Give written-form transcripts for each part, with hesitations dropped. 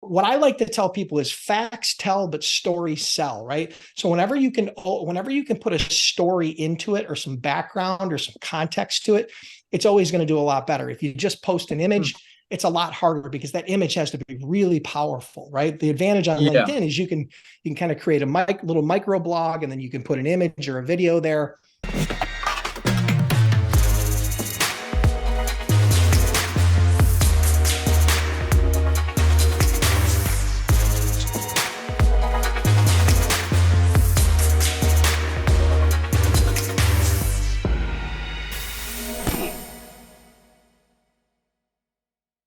what I like to tell people is facts tell, but stories sell, right? So whenever you can put a story into it or some background or some context to it, it's always going to do a lot better. If you just post an image, it's a lot harder because that image has to be really powerful, right? The advantage on LinkedIn is you can kind of create a little micro blog, and then you can put an image or a video there.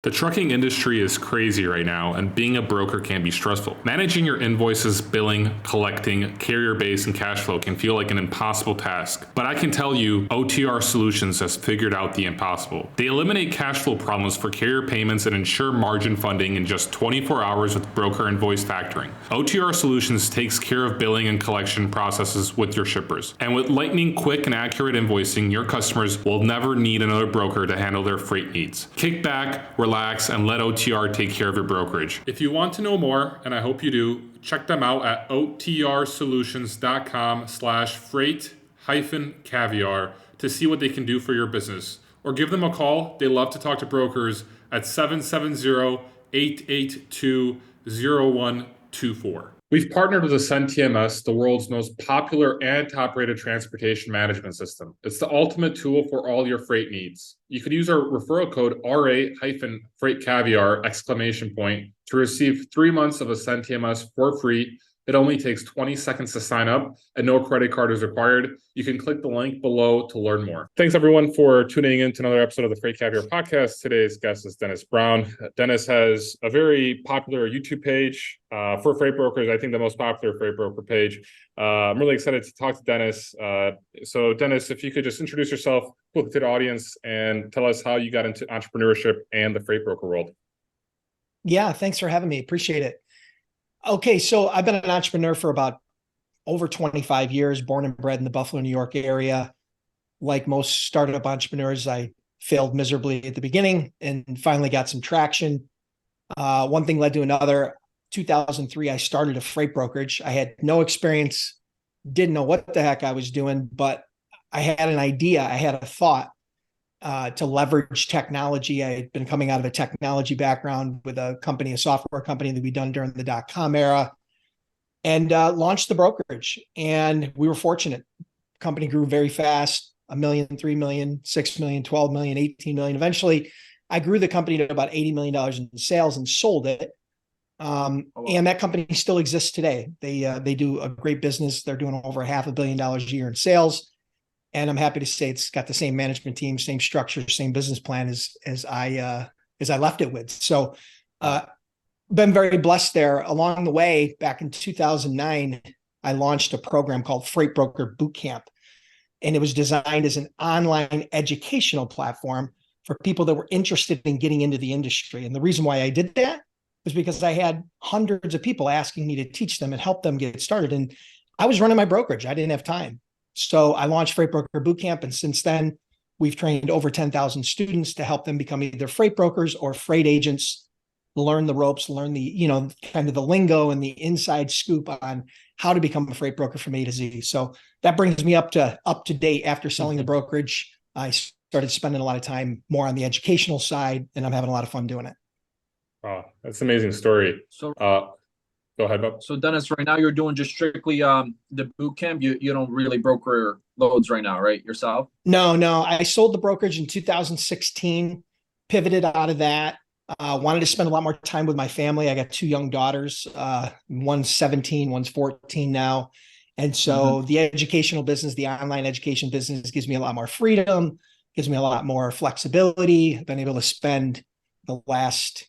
The trucking industry is crazy right now, and being a broker can be stressful. Managing your invoices, billing, collecting, carrier base, and cash flow can feel like an impossible task. But I can tell you, OTR Solutions has figured out the impossible. They eliminate cash flow problems for carrier payments and ensure margin funding in just 24 hours with broker invoice factoring. OTR Solutions takes care of billing and collection processes with your shippers. And with lightning quick and accurate invoicing, your customers will never need another broker to handle their freight needs. Kick back, relax, and let OTR take care of your brokerage. If you want to know more, and I hope you do, check them out at otrsolutions.com/freight-caviar to see what they can do for your business. Or give them a call. They love to talk to brokers at 770-882-0124. We've partnered with Ascend TMS, the world's most popular and top-rated transportation management system. It's the ultimate tool for all your freight needs. You can use our referral code RA-FreightCaviar! To receive 3 months of Ascend TMS for free. It only takes 20 seconds to sign up, and no credit card is required. You can click the link below to learn more. Thanks, everyone, for tuning in to another episode of the FreightCaviar podcast. Today's guest is Dennis Brown. Dennis has a very popular YouTube page for freight brokers. I think the most popular freight broker page. I'm really excited to talk to Dennis. So, Dennis, if you could just introduce yourself to the audience and tell us how you got into entrepreneurship and the freight broker world. Yeah, thanks for having me. Appreciate it. Okay, so I've been an entrepreneur for about over 25 years, born and bred in the Buffalo, New York area. Like most startup entrepreneurs, I failed miserably at the beginning and finally got some traction. One thing led to another. 2003, I started a freight brokerage. I had no experience, didn't know what the heck I was doing, but I had an idea. I had a thought to leverage technology. I had been coming out of a technology background with a software company that we'd done during the .com era, and launched the brokerage. And we were fortunate. Company grew very fast, $1 million, $3 million, $6 million, $12 million, $18 million. Eventually, I grew the company to about $80 million in sales and sold it. And that company still exists today. They do a great business. They're doing over $500 million a year in sales. And I'm happy to say it's got the same management team, same structure, same business plan as I left it with. So, been very blessed there. Along the way, back in 2009, I launched a program called Freight Broker Bootcamp, and it was designed as an online educational platform for people that were interested in getting into the industry. And the reason why I did that was because I had hundreds of people asking me to teach them and help them get started. And I was running my brokerage. I didn't have time. So I launched Freight Broker Bootcamp, and since then, we've trained over 10,000 students to help them become either freight brokers or freight agents, learn the ropes, learn the, kind of the lingo and the inside scoop on how to become a freight broker from A to Z. So that brings me up to date. After selling the brokerage, I started spending a lot of time more on the educational side, and I'm having a lot of fun doing it. Wow, that's an amazing story. So, go ahead, Bob. So, Dennis, right now you're doing just strictly the boot camp. You don't really broker loads right now, right? Yourself? No. I sold the brokerage in 2016, pivoted out of that. Wanted to spend a lot more time with my family. I got 2 young daughters. One's 17, one's 14 now. And so the educational business, the online education business gives me a lot more freedom, gives me a lot more flexibility. I've been able to spend the last,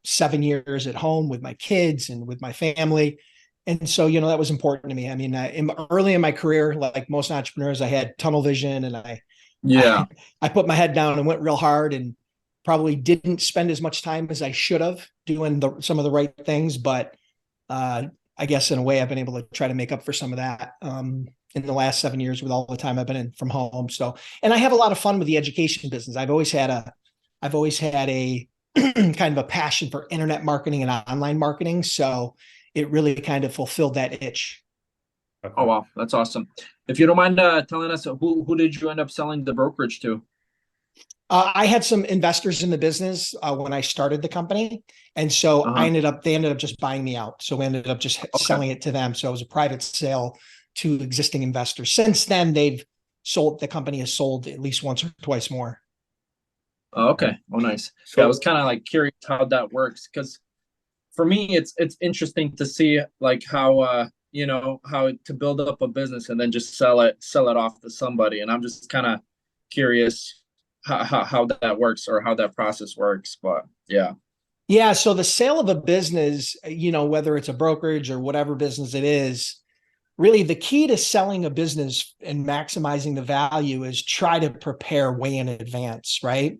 7 years at home with my kids and with my family. And so, that was important to me. I mean, early in my career, like most entrepreneurs, I had tunnel vision, and I put my head down and went real hard, and probably didn't spend as much time as I should have doing some of the right things. But I guess in a way I've been able to try to make up for some of that in the last 7 years with all the time I've been in from home. So, and I have a lot of fun with the education business. I've always had a kind of a passion for internet marketing and online marketing. So it really kind of fulfilled that itch. Oh, wow. That's awesome. If you don't mind telling us, who did you end up selling the brokerage to? I had some investors in the business when I started the company. And so Uh-huh. they ended up just buying me out. So we ended up just Okay. selling it to them. So it was a private sale to existing investors. Since then, the company has sold at least once or twice more. Oh, okay. Oh, nice. Yeah, I So was kind of like curious how that works because for me, it's interesting to see like how how to build up a business and then just sell it off to somebody. And I'm just kind of curious how that works or how that process works. But yeah. Yeah. So the sale of a business, whether it's a brokerage or whatever business it is, really the key to selling a business and maximizing the value is try to prepare way in advance, right?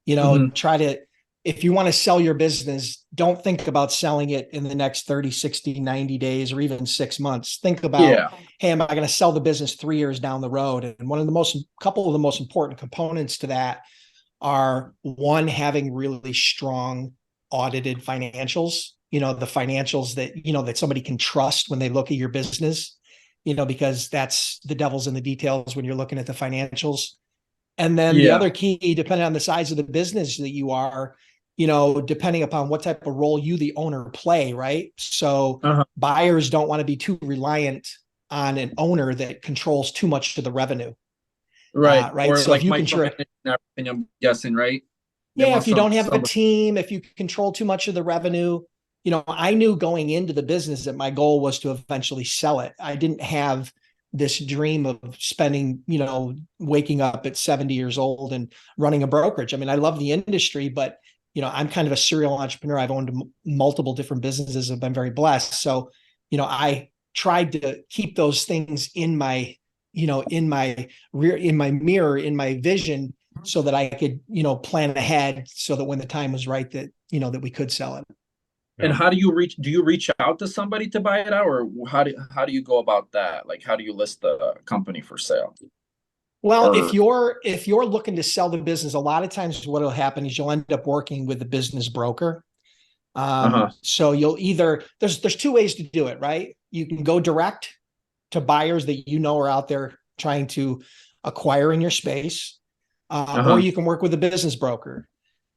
Hmm. If you want to sell your business, don't think about selling it in the next 30, 60, 90 days, or even 6 months. Think about, Yeah. hey, am I going to sell the business 3 years down the road? And couple of the most important components to that are one, having really strong audited financials, the financials that somebody can trust when they look at your business, because that's the devil's in the details when you're looking at the financials. And then the Yeah. other key, depending on the size of the business that you are, depending upon what type of role you, the owner, play, right? So Uh-huh. buyers don't want to be too reliant on an owner that controls too much of the revenue, Right. right? Or So if like you control, micromanaging everything, I'm guessing, right? They yeah, want if you don't have a somebody. team, if you control too much of the revenue, I knew going into the business that my goal was to eventually sell it. I didn't have this dream of spending, waking up at 70 years old and running a brokerage. I mean, I love the industry, but I'm kind of a serial entrepreneur. I've owned multiple different businesses. I've been very blessed. So, I tried to keep those things in my, in my mirror, in my vision, so that I could, plan ahead so that when the time was right that, that we could sell it. And yeah. how do you reach out to somebody to buy it out, or how do you go about that? Like, how do you list the company for sale? Well, if Or you're looking to sell the business, a lot of times what will happen is you'll end up working with a business broker. uh-huh. So you'll either there's two ways to do it, right? You can go direct to buyers that are out there trying to acquire in your space, or Uh-huh. you can work with a business broker.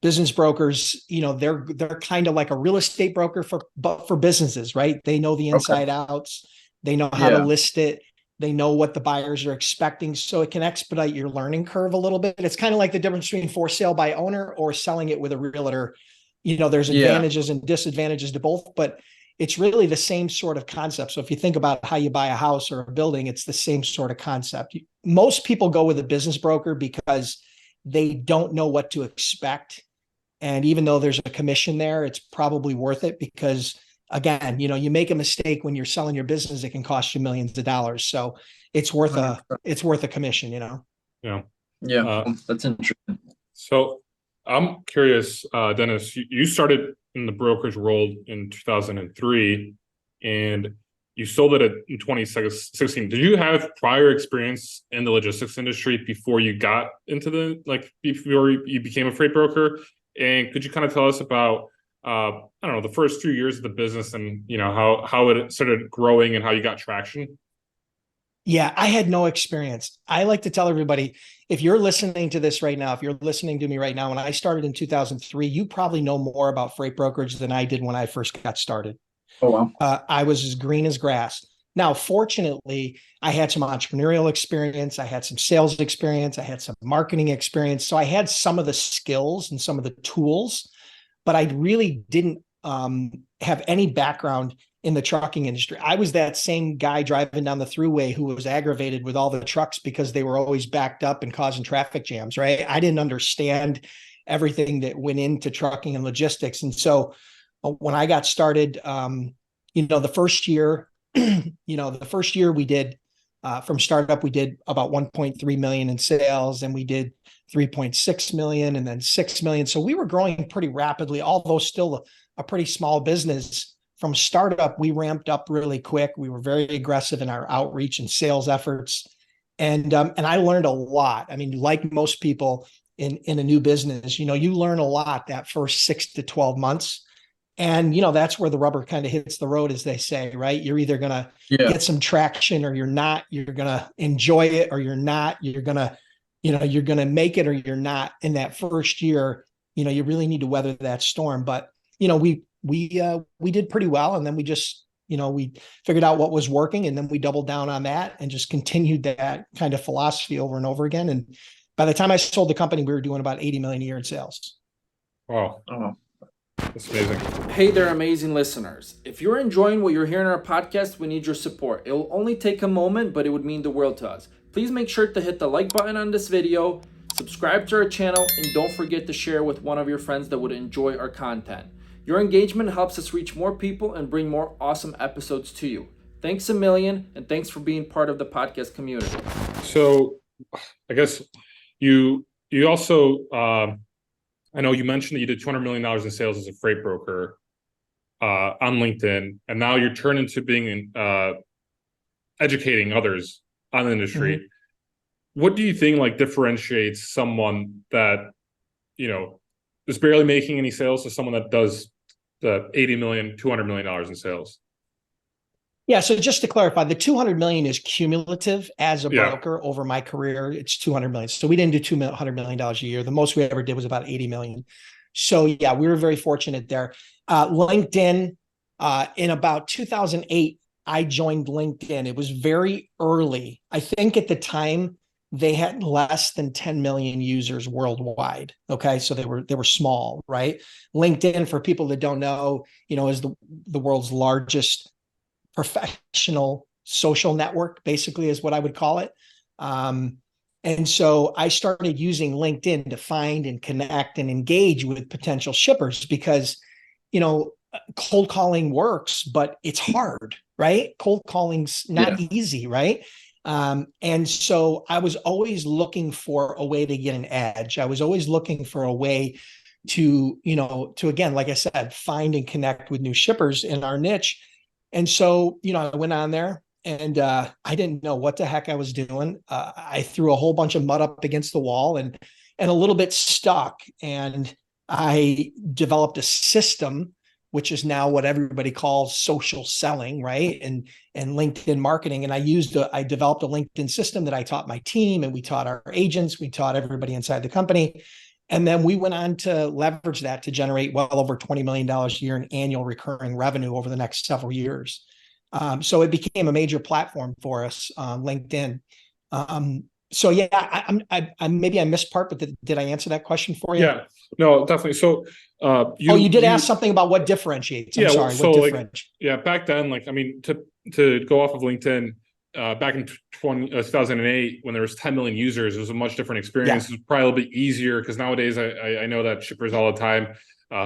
Business brokers, they're kind of like a real estate broker for businesses, right? They know the Okay. inside outs, they know how to Yeah. list it, they know what the buyers are expecting, so it can expedite your learning curve a little bit. It's kind of like the difference between for sale by owner or selling it with a realtor. There's Yeah. advantages and disadvantages to both, but it's really the same sort of concept. So if you think about how you buy a house or a building, it's the same sort of concept. Most people go with a business broker because they don't know what to expect. And even though there's a commission there, it's probably worth it because, again, you make a mistake when you're selling your business, it can cost you millions of dollars. So it's worth a 100%. it's worth a commission. Yeah. Yeah. Uh, That's interesting. so I'm curious, Dennis, you started in the brokerage world in 2003 and you sold it in 2016. Did you have prior experience in the logistics industry before you got into before you became a freight broker? And could you kind of tell us about, I don't know, the first few years of the business and, how it started growing and how you got traction? Yeah, I had no experience. I like to tell everybody, if you're listening to this right now, if you're listening to me right now, when I started in 2003, you probably know more about freight brokerage than I did when I first got started. Oh, wow. I was as green as grass. Now, fortunately, I had some entrepreneurial experience. I had some sales experience. I had some marketing experience. So I had some of the skills and some of the tools, but I really didn't have any background in the trucking industry. I was that same guy driving down the thruway who was aggravated with all the trucks because they were always backed up and causing traffic jams, right? I didn't understand everything that went into trucking and logistics. And so when I got started, the first year, the first year we did from startup, we did about 1.3 million in sales, and we did 3.6 million and then 6 million. So we were growing pretty rapidly, although still a pretty small business. From startup, we ramped up really quick. We were very aggressive in our outreach and sales efforts. And I learned a lot. I mean, like most people, in a new business. You learn a lot that first 6 to 12 months. And, that's where the rubber kind of hits the road, as they say, right? You're either going to get some traction or you're not. You're going to enjoy it or you're not. You're going to, you're going to make it or you're not. In that first year, you really need to weather that storm. But, we did pretty well. And then we just, we figured out what was working, and then we doubled down on that and just continued that kind of philosophy over and over again. And by the time I sold the company, we were doing about 80 million a year in sales. Wow. That's amazing. Hey there, amazing listeners. If you're enjoying what you're hearing on our podcast, we need your support. It will only take a moment, but it would mean the world to us. Please make sure to hit the like button on this video, subscribe to our channel, and don't forget to share with one of your friends that would enjoy our content. Your engagement helps us reach more people and bring more awesome episodes to you. Thanks a million, and thanks for being part of the podcast community. So I guess you also, I know you mentioned that you did $200 million in sales as a freight broker on LinkedIn, and now you're turning into being educating others on the industry. Mm-hmm. What do you think differentiates someone that is barely making any sales to someone that does the $80 million, $200 million in sales? Yeah. So just to clarify, the 200 million is cumulative as a broker over my career. It's 200 million. So we didn't do $200 million a year. The most we ever did was about 80 million. So yeah, we were very fortunate there. LinkedIn, in about 2008, I joined LinkedIn. It was very early. I think at the time they had less than 10 million users worldwide. Okay. So they were small, right? LinkedIn, for people that don't know, is the world's largest professional social network, basically, is what I would call it. And so I started using LinkedIn to find and connect and engage with potential shippers because, cold calling works, but it's hard, right? Cold calling's not easy, right? And so I was always looking for a way to get an edge. I was always looking for a way to, again, like I said, find and connect with new shippers in our niche. And so, I went on there and I didn't know what the heck I was doing. I threw a whole bunch of mud up against the wall and a little bit stuck. And I developed a system, which is now what everybody calls social selling, right? And LinkedIn marketing. And I developed a LinkedIn system that I taught my team, and we taught our agents, we taught everybody inside the company. And then we went on to leverage that to generate well over $20 million a year in annual recurring revenue over the next several years. So it became a major platform for us, LinkedIn. So yeah, I maybe I missed part, but did I answer that question for you? Yeah, no, definitely. So you did ask something about what differentiates. I'm sorry. So what differentiates? Back then, to go off of LinkedIn, back in 2008, when there was 10 million users, it was a much different experience. It was probably a little bit easier because nowadays I know that shippers all the time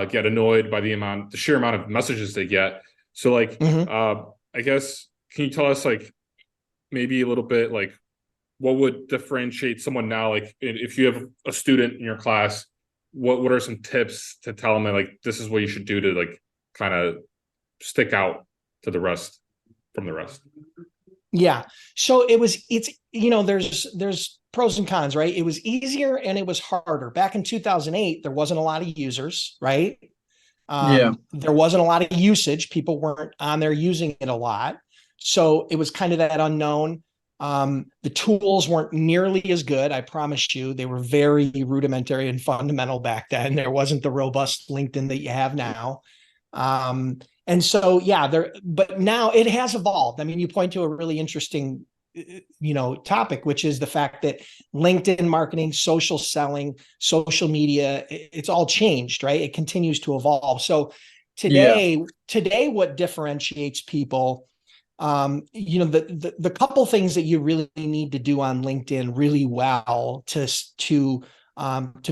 get annoyed by the sheer amount of messages they get. So I guess, can you tell us maybe a little bit what would differentiate someone now? If you have a student in your class, what are some tips to tell them that this is what you should do to kind of stick out to the rest from the rest? Yeah. So there's pros and cons, right? It was easier and it was harder. Back in 2008, there wasn't a lot of users, right? There wasn't a lot of usage. People weren't on there using it a lot. So it was kind of that unknown. The tools weren't nearly as good. I promise you, they were very rudimentary and fundamental back then. There wasn't the robust LinkedIn that you have now. And so, but now it has evolved. I mean, you point to a really interesting, topic, which is the fact that LinkedIn marketing, social selling, social media, it's all changed, right? It continues to evolve. So today, what differentiates people, the couple things that you really need to do on LinkedIn really well to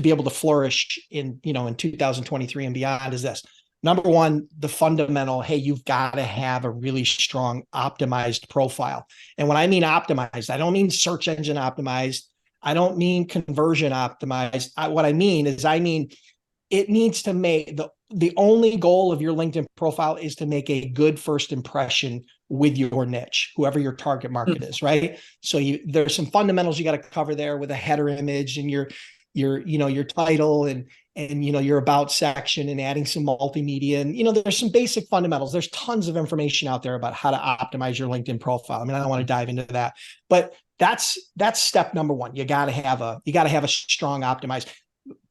be able to flourish in 2023 and beyond is this. Number one, the fundamental, hey, you've got to have a really strong optimized profile. And when I mean optimized, I don't mean search engine optimized. I don't mean conversion optimized. What I mean is it needs to make the only goal of your LinkedIn profile is to make a good first impression with your niche, whoever your target market is, right? So there's some fundamentals you got to cover there with a header image and your your title and your about section and adding some multimedia. And there's some basic fundamentals. There's tons of information out there about how to optimize your LinkedIn profile. I mean, I don't want to dive into that, but that's step number one. You got to have a strong optimized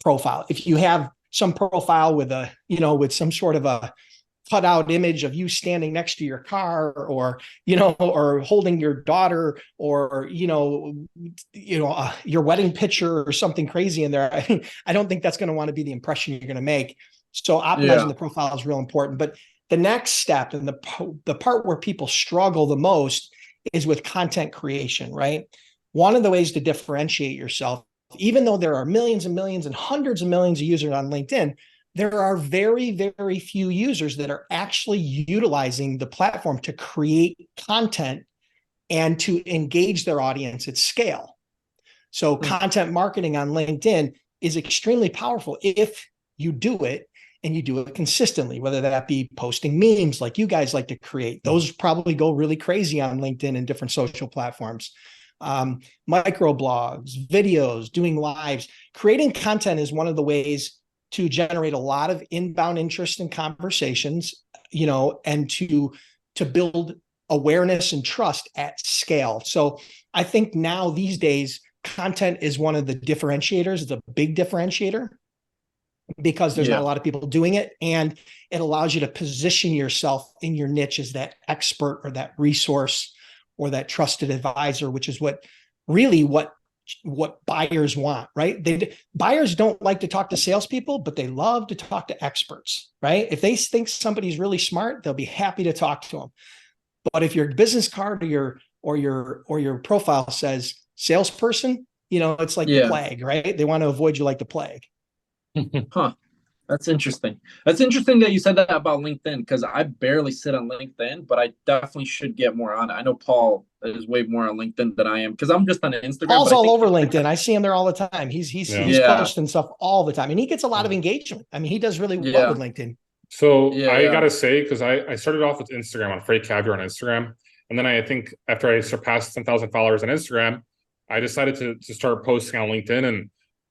profile. If you have some profile with with some sort of a cutout image of you standing next to your car, or or holding your daughter, or your wedding picture or something crazy in there, I don't think that's going to want to be the impression you're going to make. So optimizing the profile is real important. But the next step, and the part where people struggle the most, is with content creation, right? One of the ways to differentiate yourself, even though there are millions and millions and hundreds of millions of users on LinkedIn, there are very, very few users that are actually utilizing the platform to create content and to engage their audience at scale. So content marketing on LinkedIn is extremely powerful if you do it, and you do it consistently, whether that be posting memes like you guys like to create. Those probably go really crazy on LinkedIn and different social platforms. Micro blogs, videos, doing lives. Creating content is one of the ways to generate a lot of inbound interest and conversations, and to build awareness and trust at scale. So I think now these days, content is one of the differentiators. It's a big differentiator because there's not a lot of people doing it, and it allows you to position yourself in your niche as that expert or that resource or that trusted advisor, which is what buyers want, right? Buyers don't like to talk to salespeople, but they love to talk to experts, right? If they think somebody's really smart, they'll be happy to talk to them. But if your business card or your profile says salesperson, it's like the plague, right? They want to avoid you like the plague. Huh. That's interesting. That's interesting that you said that about LinkedIn, because I barely sit on LinkedIn, but I definitely should get more on it. I know Paul is way more on LinkedIn than I am, because I'm just on Instagram. Paul's all over LinkedIn. I see him there all the time. He's posting stuff all the time, and he gets a lot of engagement. I mean, he does really well with LinkedIn. So I gotta say, because I started off with Instagram on FreightCaviar on Instagram, and then I think after I surpassed 10,000 followers on Instagram, I decided to start posting on LinkedIn. And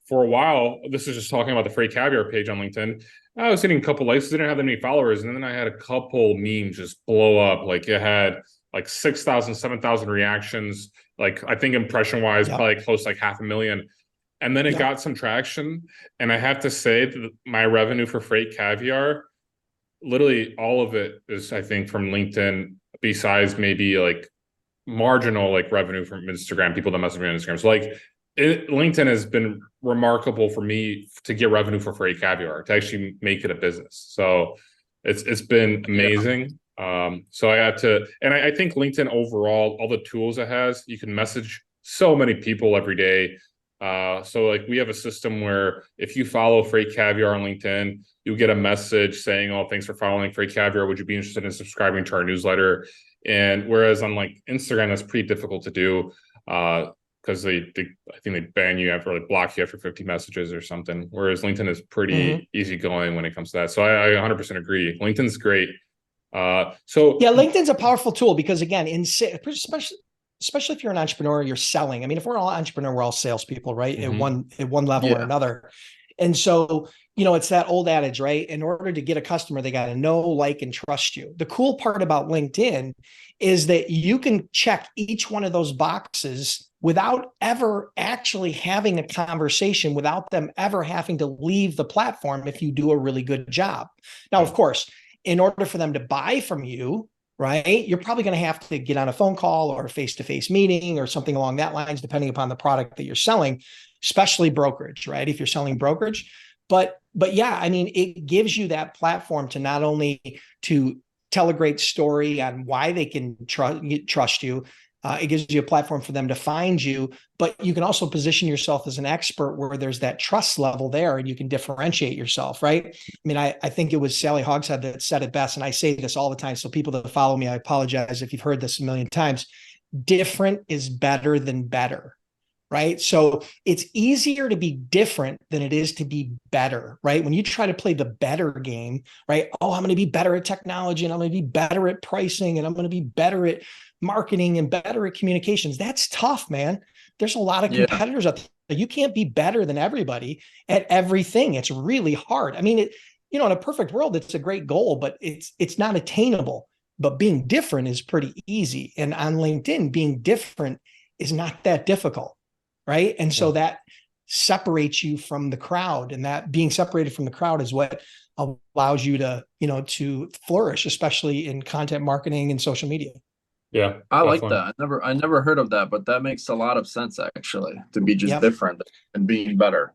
for a while, this is just talking about the FreightCaviar page on LinkedIn, I was getting a couple likes, didn't have that many followers, and then I had a couple memes just blow up. Like it had like 6,000, 7,000 reactions. Like I think impression wise, probably close to like 500,000. And then it got some traction. And I have to say that my revenue for FreightCaviar, literally all of it is, I think, from LinkedIn, besides maybe like marginal like revenue from Instagram, people that message me on Instagram. So like LinkedIn has been remarkable for me to get revenue for FreightCaviar, to actually make it a business. So it's been amazing. So I had to, and I think LinkedIn overall, all the tools it has, you can message so many people every day. So like we have a system where if you follow FreightCaviar on LinkedIn, you'll get a message saying, "Oh, thanks for following FreightCaviar. Would you be interested in subscribing to our newsletter?" And whereas on like Instagram, that's pretty difficult to do, because I think they ban you after, like block you after 50 messages or something. Whereas LinkedIn is pretty easygoing when it comes to that. So I 100% agree. LinkedIn's great. LinkedIn's a powerful tool because, again, especially if you're an entrepreneur, you're selling. I mean, if we're all entrepreneur, we're all salespeople, right? At one level or another. And so, it's that old adage, right? In order to get a customer, they got to know, like, and trust you. The cool part about LinkedIn is that you can check each one of those boxes without ever actually having a conversation, without them ever having to leave the platform if you do a really good job. Now, of course, in order for them to buy from you, right, you're probably going to have to get on a phone call or a face-to-face meeting or something along that lines, depending upon the product that you're selling, especially brokerage, right? If you're selling brokerage. But yeah, I mean, it gives you that platform to not only to tell a great story on why they can trust you. It gives you a platform for them to find you, but you can also position yourself as an expert where there's that trust level there and you can differentiate yourself, right? I mean, I think it was Sally Hogshead that said it best, and I say this all the time. So people that follow me, I apologize if you've heard this a million times. Different is better than better, right? So it's easier to be different than it is to be better, right? When you try to play the better game, right? Oh, I'm going to be better at technology, and I'm going to be better at pricing, and I'm going to be better at marketing and better at communications. That's tough, man. there's a lot of competitors out there. You can't be better than everybody at everything. It's really hard. I mean, in a perfect world, it's a great goal, but it's not attainable. But being different is pretty easy. And on LinkedIn, being different is not that difficult, right? And so that separates you from the crowd, and that being separated from the crowd is what allows you to, to flourish, especially in content marketing and social media. Yeah, I like definitely. that. I never heard of that, but that makes a lot of sense actually, to be just Yep. different and being better.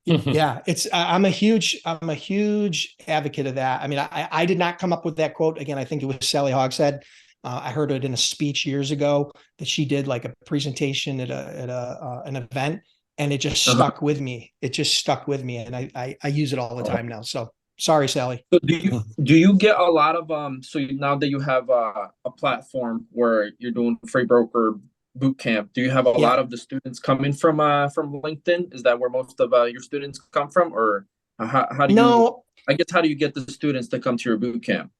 Yeah, I'm a huge advocate of that. I mean, I did not come up with that quote. Again, I think it was Sally Hogshead. I heard it in a speech years ago that she did, like a presentation at an event, and it just stuck with me. It just stuck with me, and I use it all the time now. So sorry, Sally. So do you get a lot of now that you have a platform where you're doing freight broker boot camp, do you have a lot of the students coming from LinkedIn? Is that where most of your students come from, or how do you? I guess how do you get the students to come to your boot camp?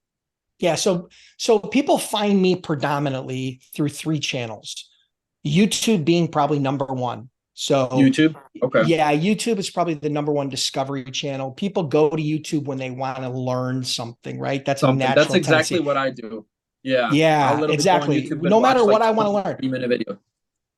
Yeah, so people find me predominantly through 3 channels. YouTube being probably number 1. So YouTube, okay, yeah, YouTube is probably the number 1 discovery channel. People go to YouTube when they want to learn something, right? That's a natural That's exactly tendency. what I do. Yeah, Yeah, I'll literally exactly. go on YouTube and No matter watch what like I want to learn. 30-minute video.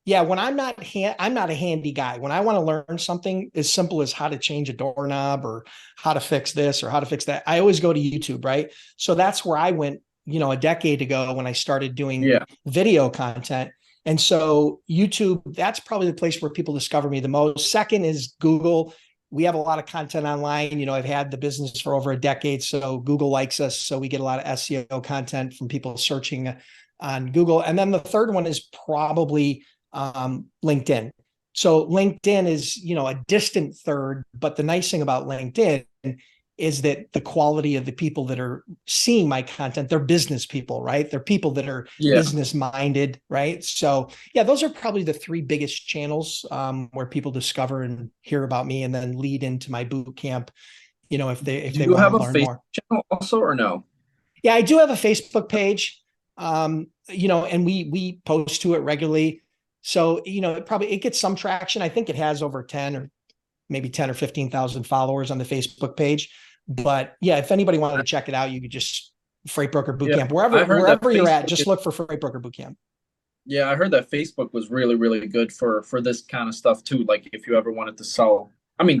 Yeah, when I'm not a handy guy. When I want to learn something as simple as how to change a doorknob or how to fix this or how to fix that, I always go to YouTube, right? So that's where I went, a decade ago when I started doing video content. And so YouTube, that's probably the place where people discover me the most. Second is Google. We have a lot of content online. I've had the business for over a decade, so Google likes us. So we get a lot of SEO content from people searching on Google. And then the third one is probably LinkedIn. So LinkedIn is, a distant third, but the nice thing about LinkedIn is that the quality of the people that are seeing my content, they're business people, right? They're people that are business minded, right? So yeah, those are probably the 3 biggest channels where people discover and hear about me and then lead into my boot camp, if they want to learn more. Channel also, or no? Yeah, I do have a Facebook page, and we post to it regularly. So, it gets some traction. I think it has over 10 or 15,000 followers on the Facebook page. But yeah, if anybody wanted to check it out, you could just Freight Broker Bootcamp, wherever you're at, just look for Freight Broker Bootcamp. Yeah, I heard that Facebook was really, really good for this kind of stuff too. Like if you ever wanted to sell,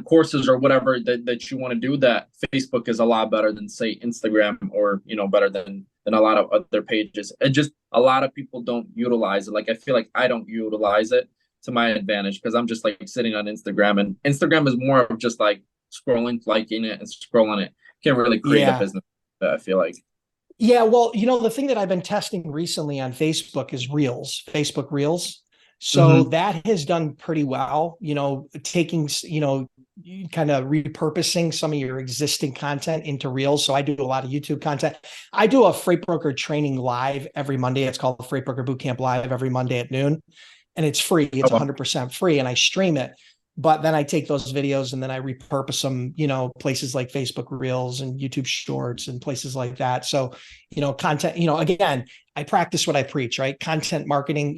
courses or whatever that you want to do, that Facebook is a lot better than say Instagram, or, better than a lot of other pages. And just a lot of people don't utilize it. Like I feel like I don't utilize it to my advantage because I'm just like sitting on Instagram, and Instagram is more of just like scrolling, liking it and scrolling it. Can't really create a business, I feel like. Yeah, well, the thing that I've been testing recently on Facebook is Facebook Reels. So that has done pretty well, taking, kind of repurposing some of your existing content into Reels. So I do a lot of YouTube content. I do a freight broker training live every Monday. It's called the Freight Broker Bootcamp Live every Monday at noon. And it's free. It's 100% free. And I stream it. But then I take those videos and then I repurpose them, places like Facebook Reels and YouTube Shorts and places like that. So, content, again, I practice what I preach, right? Content marketing,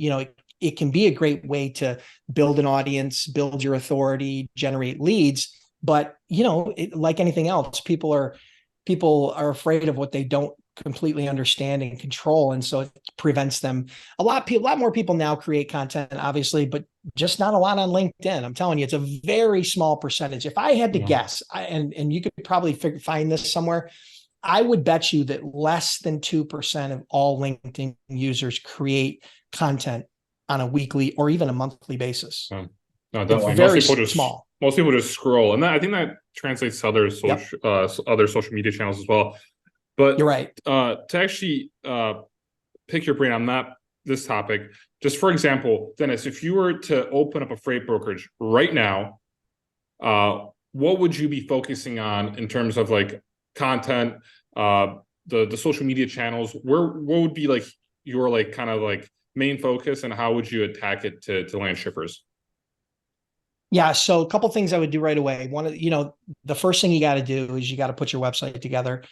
it can be a great way to build an audience, build your authority, generate leads. But, like anything else, people are afraid of what they don't completely understand and control. And so it prevents them. A lot more people now create content, obviously, but just not a lot on LinkedIn. I'm telling you, it's a very small percentage. If I had to guess, and you could probably find this somewhere, I would bet you that less than 2% of all LinkedIn users create content on a weekly or even a monthly basis. No, definitely. Very small. Most people just scroll, and I think that translates to other social media channels as well. But you're right. To actually pick your brain on this topic, just for example, Dennis, if you were to open up a freight brokerage right now, what would you be focusing on in terms of like content, the social media channels? What would be like your like kind of like main focus, and how would you attack it to land shippers? Yeah, so a couple things I would do right away. One of the first thing you got to do is you got to put your website together.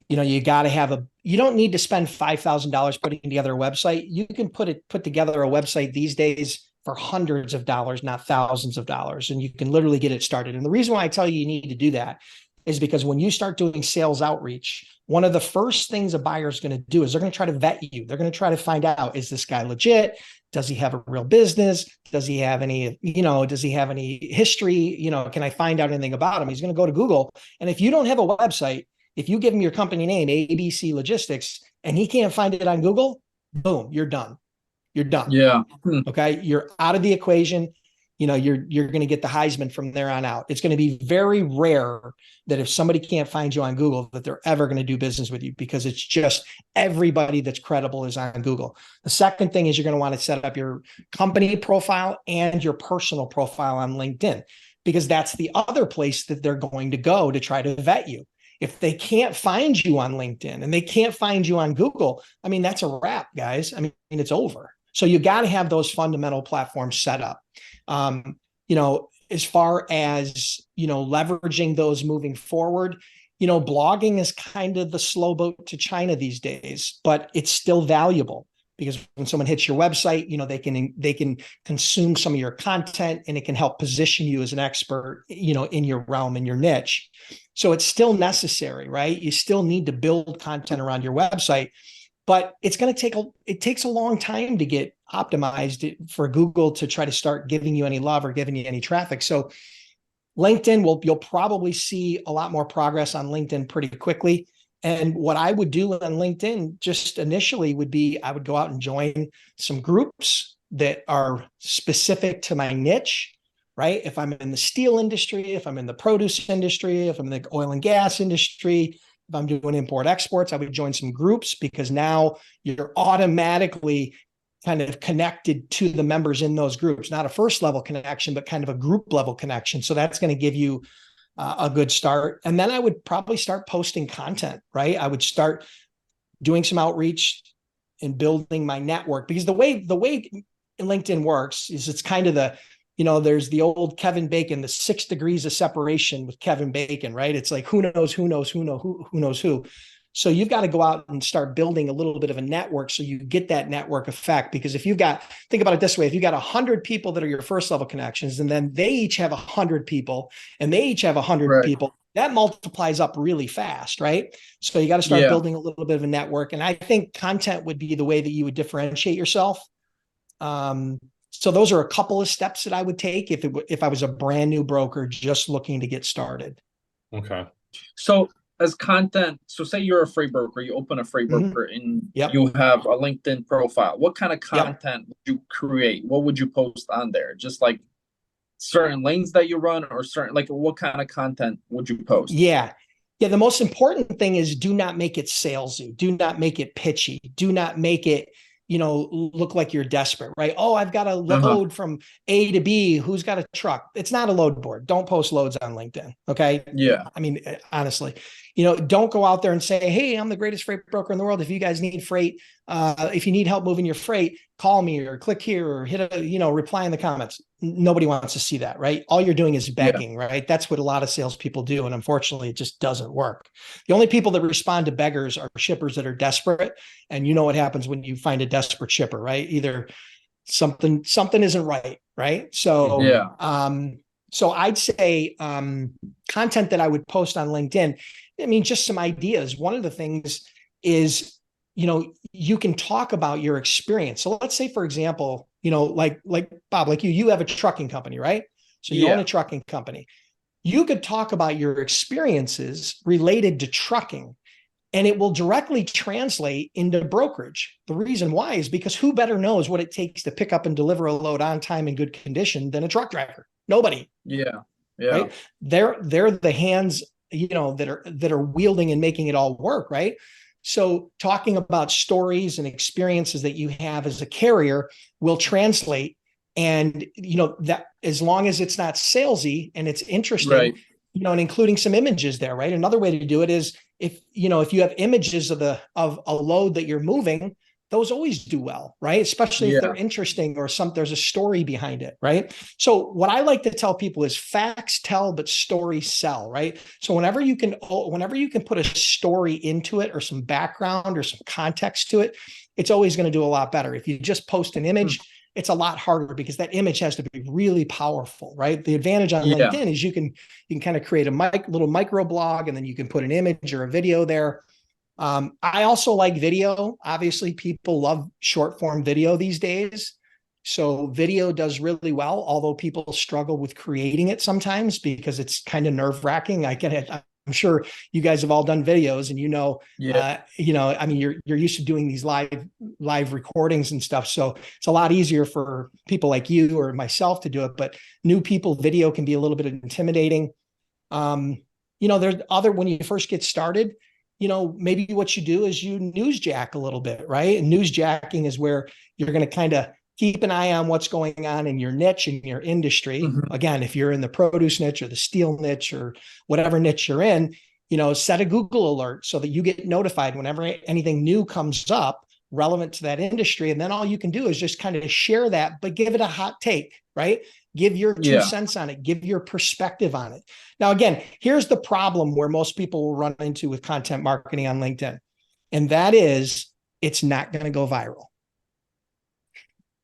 You got to have you don't need to spend $5,000 putting together a website. You can put together a website these days for hundreds of dollars, not thousands of dollars. And you can literally get it started. And the reason why I tell you need to do that is because when you start doing sales outreach, one of the first things a buyer is going to do is they're going to try to vet you. They're going to try to find out, is this guy legit? Does he have a real business? Does he have any, does he have any history? Can I find out anything about him? He's going to go to Google. And if you don't have a website, if you give him your company name, ABC Logistics, and he can't find it on Google, boom, you're done. You're done. Yeah. Okay. You're out of the equation. You're going to get the Heisman from there on out. It's going to be very rare that if somebody can't find you on Google, that they're ever going to do business with you, because it's just everybody that's credible is on Google. The second thing is you're going to want to set up your company profile and your personal profile on LinkedIn, because that's the other place that they're going to go to try to vet you. If they can't find you on LinkedIn and they can't find you on Google, I mean, that's a wrap, guys. I mean, it's over. So you got to have those fundamental platforms set up. As far as, leveraging those moving forward, blogging is kind of the slow boat to China these days, but it's still valuable, because when someone hits your website, they can consume some of your content, and it can help position you as an expert, in your realm, in your niche. So it's still necessary, right? You still need to build content around your website, but it takes a long time to get optimized for Google to try to start giving you any love or giving you any traffic. So LinkedIn, you'll probably see a lot more progress on LinkedIn pretty quickly. And what I would do on LinkedIn just initially would be, I would go out and join some groups that are specific to my niche, right? If I'm in the steel industry, if I'm in the produce industry, if I'm in the oil and gas industry, if I'm doing import exports, I would join some groups, because now you're automatically kind of connected to the members in those groups, not a first level connection, but kind of a group level connection. So that's going to give you a good start. And then I would probably start posting content, right? I would start doing some outreach and building my network, because the way LinkedIn works is it's kind of there's the old Kevin Bacon, the 6 degrees of separation with Kevin Bacon, right? It's like, who knows who. So you've got to go out and start building a little bit of a network, so you get that network effect. Because if think about it this way, if you got 100 people that are your first level connections, and then they each have 100 people, and they each have 100 people, that multiplies up really fast, right? So you got to start building a little bit of a network. And I think content would be the way that you would differentiate yourself. So those are a couple of steps that I would take if I was a brand new broker just looking to get started. Okay. So as content, so say you're a freight broker, you open a freight broker, and you have a LinkedIn profile. What kind of content would you create? What would you post on there? Just like certain lanes that you run, or what kind of content would you post? Yeah. The most important thing is, do not make it salesy. Do not make it pitchy. Do not make it, look like you're desperate, right? Oh, I've got a load from A to B. Who's got a truck? It's not a load board. Don't post loads on LinkedIn. Okay. Yeah. I mean, honestly, don't go out there and say, hey, I'm the greatest freight broker in the world. If you guys need freight, if you need help moving your freight, call me, or click here, or hit reply in the comments. Nobody wants to see that, right? All you're doing is begging, right? That's what a lot of salespeople do. And unfortunately, it just doesn't work. The only people that respond to beggars are shippers that are desperate. And you know what happens when you find a desperate shipper, right? Either something isn't right, right? So, so I'd say content that I would post on LinkedIn, I mean, just some ideas. One of the things is, you can talk about your experience. So let's say, for example, like Bob, like you have a trucking company, right? So you own a trucking company. You could talk about your experiences related to trucking, and it will directly translate into brokerage. The reason why is because who better knows what it takes to pick up and deliver a load on time in good condition than a truck driver? Nobody. Yeah. Right? They're the hands, that are wielding and making it all work, right? So talking about stories and experiences that you have as a carrier will translate. And, that as long as it's not salesy and it's interesting, and including some images there, right? Another way to do it is if you have images of a load that you're moving, those always do well, right? Especially if they're interesting or there's a story behind it, right? So what I like to tell people is facts tell, but stories sell, right? So whenever you can put a story into it, or some background or some context to it, it's always going to do a lot better. If you just post an image, it's a lot harder because that image has to be really powerful, right? The advantage on Yeah. LinkedIn is you can kind of create a little micro blog, and then you can put an image or a video there. I also like video. Obviously, people love short form video these days. So video does really well, although people struggle with creating it sometimes because it's kind of nerve wracking. I'm sure you guys have all done videos, and Yeah. I mean, you're used to doing these live recordings and stuff. So it's a lot easier for people like you or myself to do it. But new people, video can be a little bit intimidating. There's when you first get started, maybe what you do is you newsjack a little bit, right? And newsjacking is where you're going to kind of keep an eye on what's going on in your niche, in your industry. Mhm. Again, if you're in the produce niche or the steel niche or whatever niche you're in, set a Google alert so that you get notified whenever anything new comes up relevant to that industry. And then all you can do is just kind of share that, but give it a hot take, right? Give your 2 cents on it, give your perspective on it. Now, again, here's the problem where most people will run into with content marketing on LinkedIn. And that is, it's not going to go viral.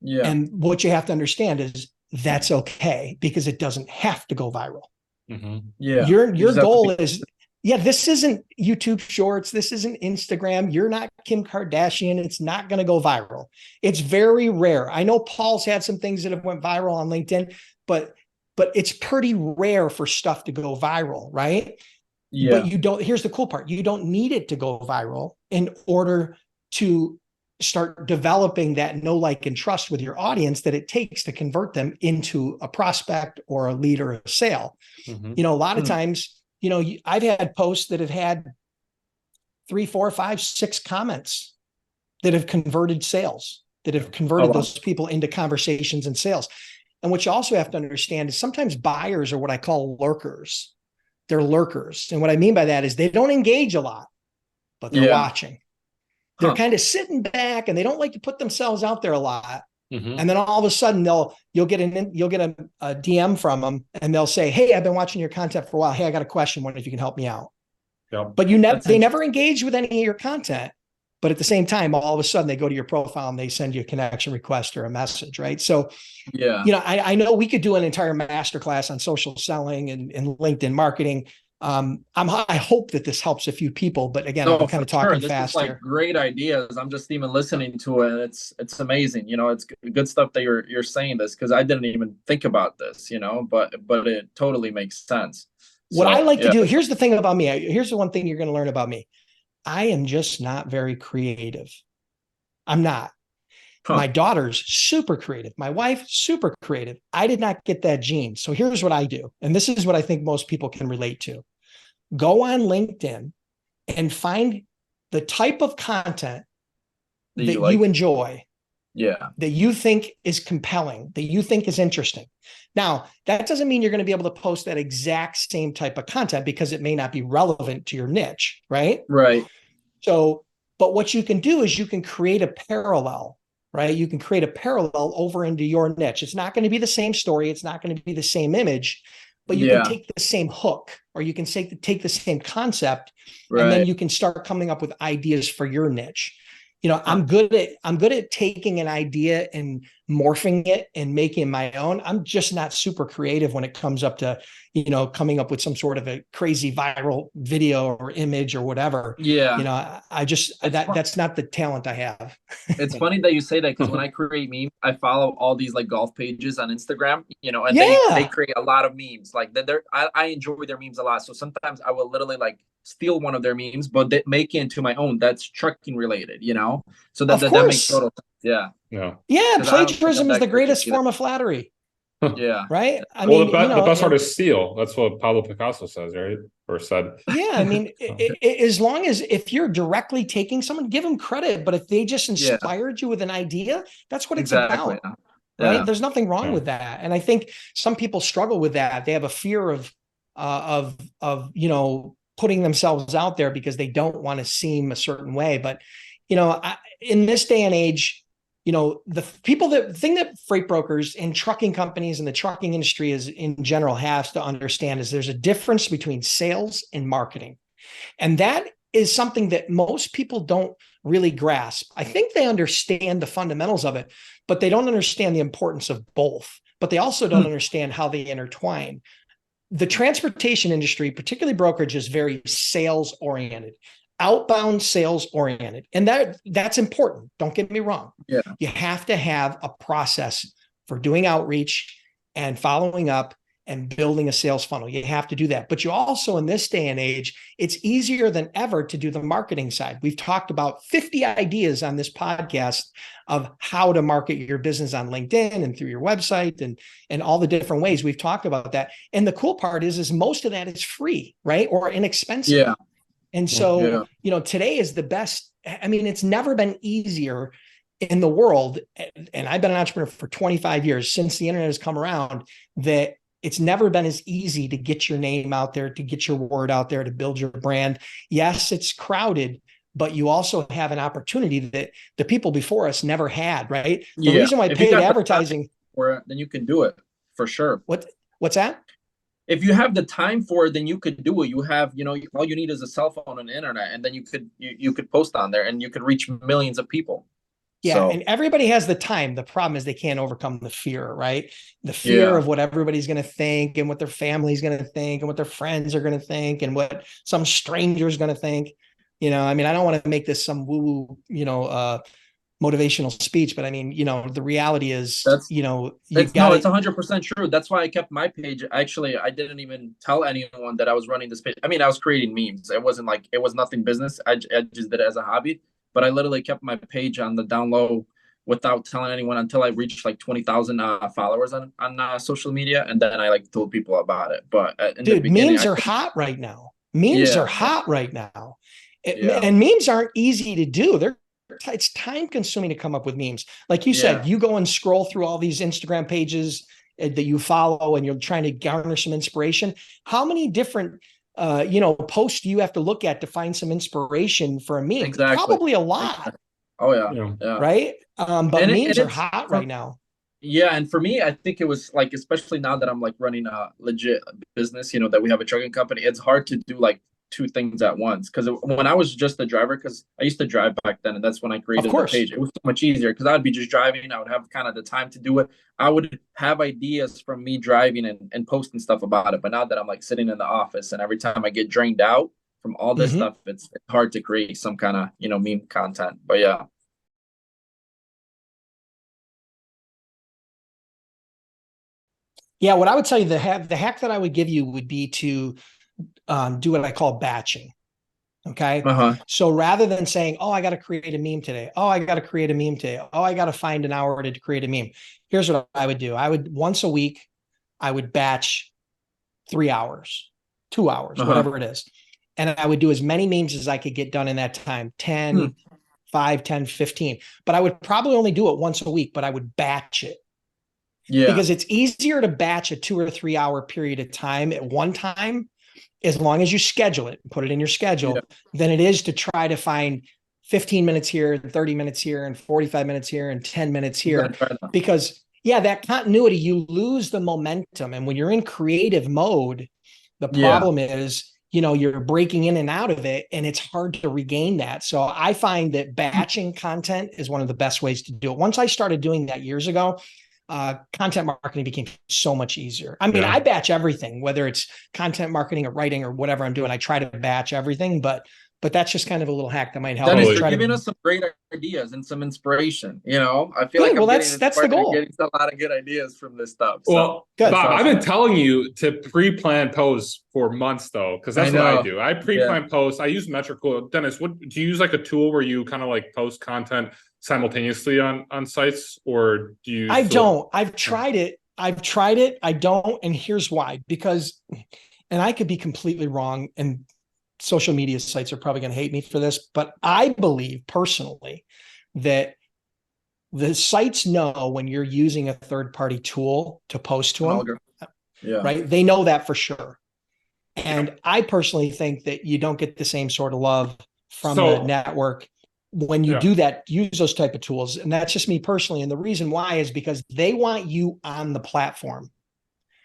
Yeah. And what you have to understand is that's okay, because it doesn't have to go viral. Mm-hmm. Yeah. Your goal is, this isn't YouTube Shorts. This isn't Instagram. You're not Kim Kardashian. It's not going to go viral. It's very rare. I know Paul's had some things that have went viral on LinkedIn, but it's pretty rare for stuff to go viral, right? Yeah. But here's the cool part. You don't need it to go viral in order to start developing that know, like, and trust with your audience that it takes to convert them into a prospect or a lead or a sale. Mm-hmm. A lot of times, I've had posts that have had 3, 4, 5, 6 comments that have converted sales, that have converted those people into conversations and sales. And what you also have to understand is sometimes buyers are what I call lurkers. They're lurkers. And what I mean by that is they don't engage a lot, but they're watching. They're kind of sitting back and they don't like to put themselves out there a lot. Mm-hmm. And then all of a sudden you'll get a DM from them, and they'll say, "Hey, I've been watching your content for a while. Hey, I got a question. Wonder if you can help me out." Yep. But they never engage with any of your content. But at the same time, all of a sudden they go to your profile and they send you a connection request or a message, right? So, I know we could do an entire masterclass on social selling and LinkedIn marketing. I hope that this helps a few people, but again, I'm kind of talking fast here. This is like great ideas. I'm just even listening to it. It's amazing. It's good stuff that you're saying this, because I didn't even think about this. But it totally makes sense. What I like to do. Here's the thing about me. Here's the one thing you're going to learn about me. I am just not very creative. I'm not. My daughter's super creative. My wife, super creative. I did not get that gene. So here's what I do. And this is what I think most people can relate to. Go on LinkedIn and find the type of content that you enjoy, that you think is compelling, that you think is interesting. Now, that doesn't mean you're going to be able to post that exact same type of content, because it may not be relevant to your niche, right? Right. So, but what you can do is you can create a parallel, right? You can create a parallel over into your niche. It's not going to be the same story. It's not going to be the same image, but you can take the same hook, or you can take the same concept, and then you can start coming up with ideas for your niche. I'm good at taking an idea and morphing it and making it my own. I'm just not super creative when it comes up to, coming up with some sort of a crazy viral video or image or whatever. Yeah. That's not the talent I have. It's funny that you say that, because when I create memes, I follow all these like golf pages on Instagram, and they create a lot of memes. Like I enjoy their memes a lot. So sometimes I will literally like steal one of their memes, but they make it into my own. That's trucking related, So that makes total sense. Yeah. Plagiarism is the greatest form of flattery. Yeah. Right. The best artists steal. That's what Pablo Picasso says, right? Or said. Yeah. As long as if you're directly taking someone, give them credit. But if they just inspired you with an idea, that's what it's about. Right. There's nothing wrong with that. And I think some people struggle with that. They have a fear of putting themselves out there because they don't want to seem a certain way. But, in this day and age, the thing that freight brokers and trucking companies and the trucking industry is in general has to understand is there's a difference between sales and marketing. And that is something that most people don't really grasp. I think they understand the fundamentals of it, but they don't understand the importance of both. But they also don't understand how they intertwine. The transportation industry, particularly brokerage, is very sales oriented, outbound sales oriented. And that's important. Don't get me wrong. Yeah. You have to have a process for doing outreach and following up and building a sales funnel. You have to do that. But you also, in this day and age, it's easier than ever to do the marketing side. We've talked about 50 ideas on this podcast of how to market your business on LinkedIn and through your website and all the different ways. We've talked about that. And the cool part is most of that is free, right? Or inexpensive. Yeah. And so, today is the best. I mean, it's never been easier in the world. And I've been an entrepreneur for 25 years since the internet has come around, that it's never been as easy to get your name out there, to get your word out there, to build your brand. Yes, it's crowded, but you also have an opportunity that the people before us never had, right? The reason why paid advertising, then you can do it for sure. What's that? If you have the time for it, then you could do it. You have, all you need is a cell phone and the internet, and then you could post on there and you could reach millions of people. Yeah. And everybody has the time. The problem is they can't overcome the fear, right? The fear of what everybody's going to think and what their family's going to think and what their friends are going to think and what some stranger is going to think. I mean, I don't want to make this some woo-woo, motivational speech, but I mean, the reality is, it's 100% true. That's why I kept my page. Actually, I didn't even tell anyone that I was running this page. I mean, I was creating memes. It wasn't like, it was nothing business. I just did it as a hobby. But I literally kept my page on the down low without telling anyone until I reached like 20,000 followers on social media. And then I told people about it. But dude, memes are hot right now. Memes are hot right now. And memes aren't easy to do. It's time consuming to come up with memes. Like you said, you go and scroll through all these Instagram pages that you follow and you're trying to garner some inspiration. How many different posts do you have to look at to find some inspiration for a meme? Exactly. Probably a lot. Oh yeah. Right. But memes are hot right now. Yeah. And for me, I think it was especially now that I'm running a legit business, that we have a trucking company, it's hard to do two things at once. Because when I was just a driver, because I used to drive back then, and that's when I created the page. It was so much easier because I'd be just driving. I would have kind of the time to do it. I would have ideas from me driving and posting stuff about it. But now that I'm sitting in the office, and every time I get drained out from all this stuff, it's hard to create some kind of meme content. But yeah. Yeah, what I would tell you, the hack that I would give you would be to do what I call batching. Okay. So rather than saying, oh, I got to create a meme today. Oh, I got to create a meme today. Oh, I got to find an hour to create a meme. Here's what I would do. I would once a week, I would batch 3 hours, 2 hours, whatever it is. And I would do as many memes as I could get done in that time, 10, 5, 10, 15. But I would probably only do it once a week, but I would batch it. Yeah. Because it's easier to batch a 2 or 3 hour period of time at one time, as long as you schedule it and put it in your schedule, than it is to try to find 15 minutes here, 30 minutes here, and 45 minutes here, and 10 minutes here. Because that continuity, you lose the momentum. And when you're in creative mode, the problem is, you're breaking in and out of it, and it's hard to regain that. So I find that batching content is one of the best ways to do it. Once I started doing that years ago, content marketing became so much easier. I mean, I batch everything, whether it's content marketing or writing or whatever I'm doing. I try to batch everything, but that's just kind of a little hack that might help. Dennis, you're giving us some great ideas and some inspiration. I feel like that's the goal. Getting a lot of good ideas from this stuff. Well, so, Bob, I've been telling you to pre-plan posts for months though, because that's what I do. I pre-plan posts. I use Metrical. Dennis, do you use a tool where you kind of post content simultaneously on sites, or do you? I don't. I've tried it. I don't. And here's why, because, and I could be completely wrong, and social media sites are probably going to hate me for this, but I believe personally that the sites know when you're using a third-party tool to post to them, right? They know that for sure. And I personally think that you don't get the same sort of love from the network when you do that, use those type of tools. And that's just me personally. And the reason why is because they want you on the platform.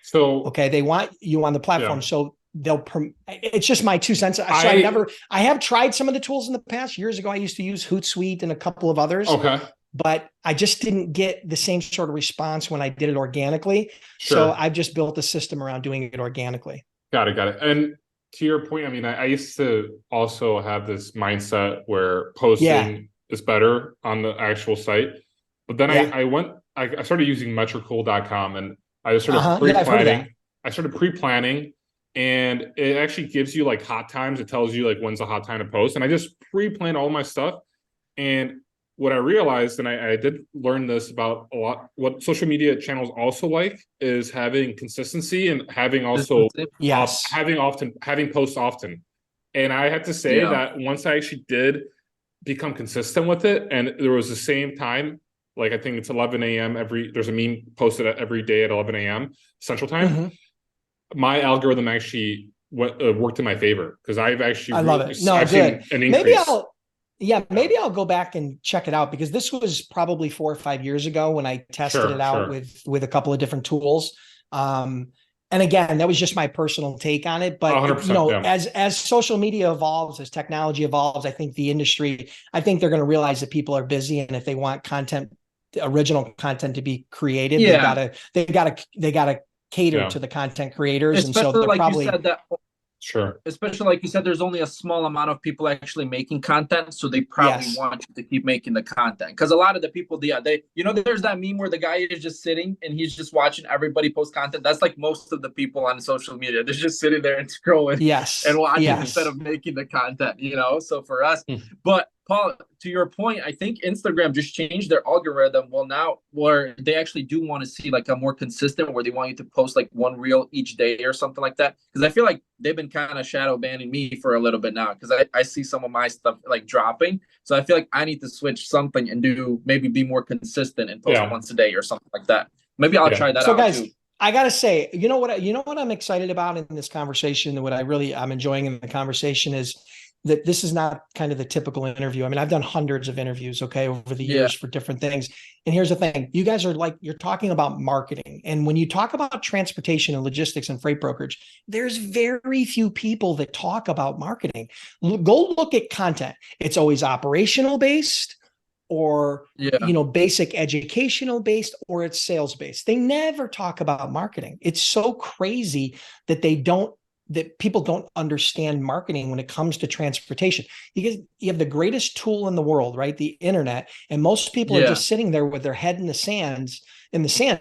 So, okay, they want you on the platform. So it's just my 2 cents. So I have tried some of the tools in the past. Years ago, I used to use Hootsuite and a couple of others. Okay. But I just didn't get the same sort of response when I did it organically. Sure. So I've just built a system around doing it organically. Got it. And to your point, I mean, I used to also have this mindset where posting is better on the actual site. But then I started using metricool.com, and I started pre-planning. I started pre-planning, and it actually gives you like hot times. It tells you like when's the hot time to post. And I just pre-plan all my stuff. And what I realized, and I did learn this about a lot, what social media channels also like is having consistency and having also having posts often. And I had to say that once I actually did become consistent with it, and there was the same time, like I think it's 11 a.m. there's a meme posted every day at 11 a.m. Central Time. My algorithm actually worked in my favor, because I've actually an increase. Maybe I'll go back and check it out, because this was probably 4 or 5 years ago when I tested it out with a couple of different tools. And again, that was just my personal take on it. But as social media evolves, as technology evolves, I think the industry, they're going to realize that people are busy, and if they want original content to be created, they gotta cater to the content creators. Especially, and so like probably you said, that especially like you said, there's only a small amount of people actually making content, so they probably want you to keep making the content, because a lot of the people, there's that meme where the guy is just sitting and he's just watching everybody post content. That's like most of the people on social media. They're just sitting there and scrolling and watching instead of making the content, so for us. But Paul, to your point, I think Instagram just changed their algorithm now, where they actually do want to see like a more consistent, where they want you to post like one reel each day or something like that. Because I feel like they've been kind of shadow banning me for a little bit now, because I see some of my stuff like dropping. So I feel like I need to switch something and maybe be more consistent and post once a day or something like that. Maybe I'll try that out guys, too. I gotta say, you know what I'm excited about in this conversation, and what I'm enjoying in the conversation is that this is not kind of the typical interview. I mean, I've done hundreds of interviews, over the years for different things. And here's the thing. You guys are you're talking about marketing. And when you talk about transportation and logistics and freight brokerage, there's very few people that talk about marketing. Go look at content. It's always operational based, or basic educational based, or it's sales based. They never talk about marketing. It's so crazy that people don't understand marketing when it comes to transportation. Because you have the greatest tool in the world, right? The internet. And most people are just sitting there with their head in the sand,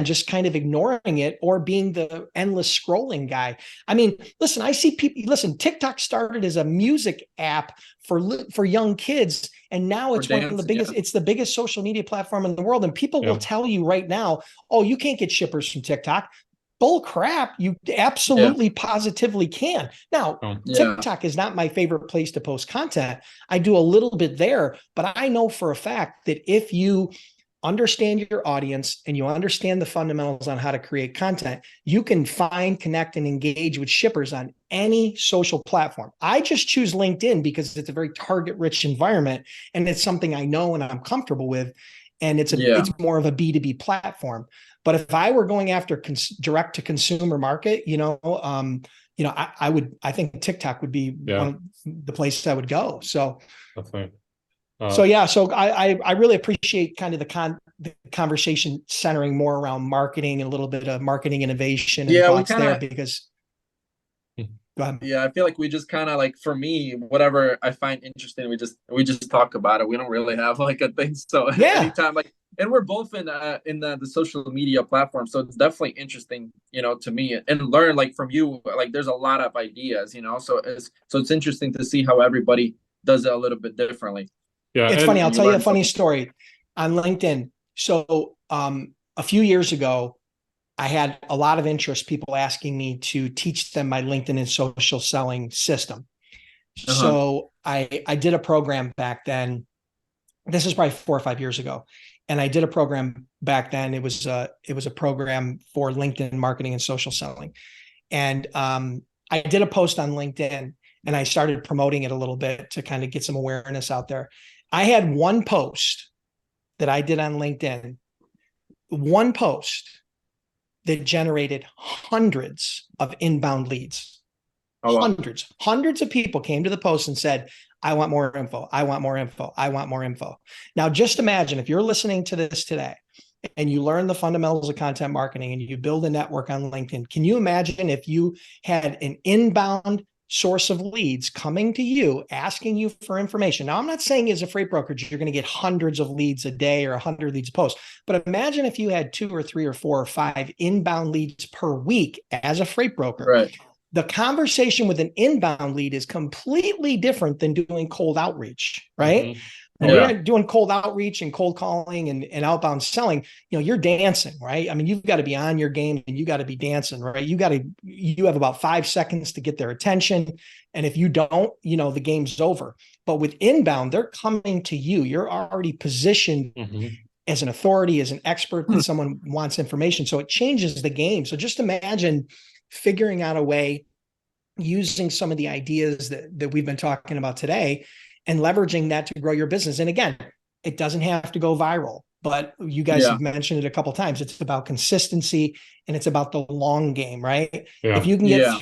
just kind of ignoring it, or being the endless scrolling guy. I mean, listen, I see people, TikTok started as a music app for young kids. And now it's one of the biggest, it's the biggest social media platform in the world. And people will tell you right now, oh, you can't get shippers from TikTok. Bull crap. You absolutely positively can. Now, TikTok is not my favorite place to post content. I do a little bit there, but I know for a fact that if you understand your audience and you understand the fundamentals on how to create content, you can find, connect, and engage with shippers on any social platform. I just choose LinkedIn because it's a very target-rich environment, and it's something I know and I'm comfortable with. And it's more of a B2B platform. But if I were going after direct to consumer market, I think TikTok would be one of the places I would go. So, so I really appreciate kind of the conversation centering more around marketing and a little bit of marketing innovation and thoughts there, because. I feel like we just kind of for me, whatever I find interesting, we just talk about it. We don't really have like a thing. So anytime and we're both in the social media platform, so it's definitely interesting, to me, and learn from you. There's a lot of ideas, so it's interesting to see how everybody does it a little bit differently. Yeah, it's funny. I'll tell you a funny story on LinkedIn. So a few years ago, I had a lot of interest, people asking me to teach them my LinkedIn and social selling system. So I did a program back then. This is probably 4 or 5 years ago. And I did a program back then. It was a program for LinkedIn marketing and social selling. And I did a post on LinkedIn, and I started promoting it a little bit to kind of get some awareness out there. I had one post that I did on LinkedIn, one post that generated hundreds of inbound leads. Oh, wow. Hundreds of people came to the post and said, I want more info. I want more info. I want more info. Now, just imagine if you're listening to this today and you learn the fundamentals of content marketing and you build a network on LinkedIn. Can you imagine if you had an inbound source of leads coming to you, asking you for information? Now, I'm not saying as a freight brokerage, you're going to get hundreds of leads a day or 100 leads a post, but imagine if you had 2 or 3 or 4 or 5 inbound leads per week as a freight broker. Right. The conversation with an inbound lead is completely different than doing cold outreach, right? Mhm. When you're doing cold outreach and cold calling and outbound selling, you're dancing, right? I mean, you've got to be on your game and you got to be dancing, right? You have about 5 seconds to get their attention. And if you don't, the game's over. But with inbound, they're coming to you. You're already positioned as an authority, as an expert that someone wants information. So it changes the game. So just imagine figuring out a way, using some of the ideas that we've been talking about today and leveraging that to grow your business. And again, it doesn't have to go viral, but you guys have mentioned it a couple of times. It's about consistency and it's about the long game, right? Yeah. If you can get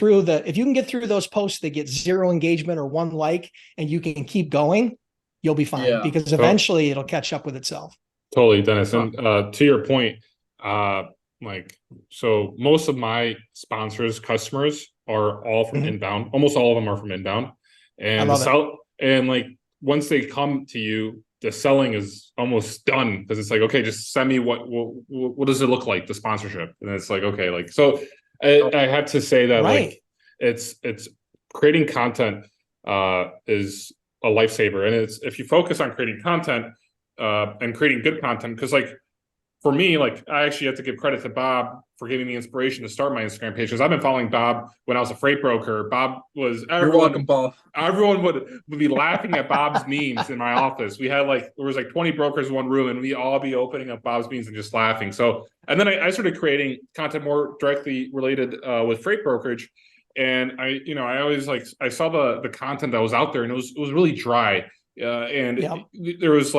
through those posts that get 0 engagement or 1 like, and you can keep going, you'll be fine because eventually it'll catch up with itself. Totally, Dennis. And to your point, so most of my sponsors, customers are all from inbound. Almost all of them are from inbound. And once they come to you, the selling is almost done because it's like, okay, just send me what does it look like, the sponsorship? And it's like, okay, so I have to say that it's creating content is a lifesaver. And it's, if you focus on creating content and creating good content, because for me, I actually have to give credit to Bob for giving me inspiration to start my Instagram page, because I've been following Bob when I was a freight broker. Bob was You're welcome, Paul. Everyone would be laughing at Bob's memes in my office. We had there was 20 brokers in one room, and we all be opening up Bob's memes and just laughing. So, and then I started creating content more directly related with freight brokerage, and I always I saw the content that was out there, and it was really dry, there was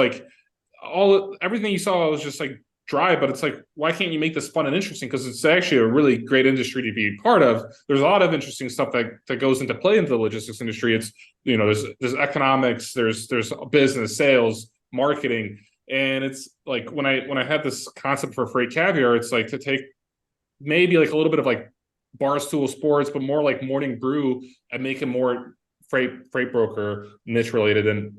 everything you saw was just dry, but it's why can't you make this fun and interesting? Because it's actually a really great industry to be part of. There's a lot of interesting stuff that goes into play into the logistics industry. It's there's economics, there's business, sales, marketing, and it's when I had this concept for FreightCaviar, it's to take maybe a little bit of Barstool Sports, but more Morning Brew, and make it more freight broker niche related. And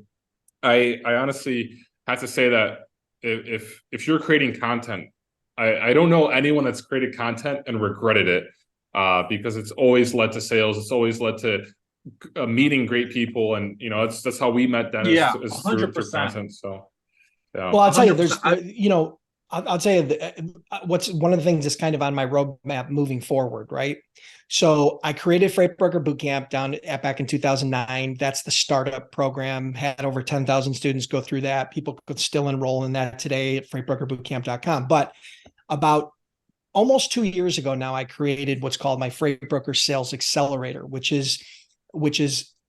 I honestly have to say that if you're creating content, I don't know anyone that's created content and regretted it, because it's always led to sales. It's always led to meeting great people, and that's how we met Dennis. Yeah, is 100%. through content. So, well, I'll tell you, I'll tell you what's one of the things that's kind of on my roadmap moving forward, right? So I created Freight Broker Bootcamp back in 2009. That's the startup program, had over 10,000 students go through that. People could still enroll in that today at freightbrokerbootcamp.com. But about almost 2 years ago now, I created what's called my Freight Broker Sales Accelerator, which is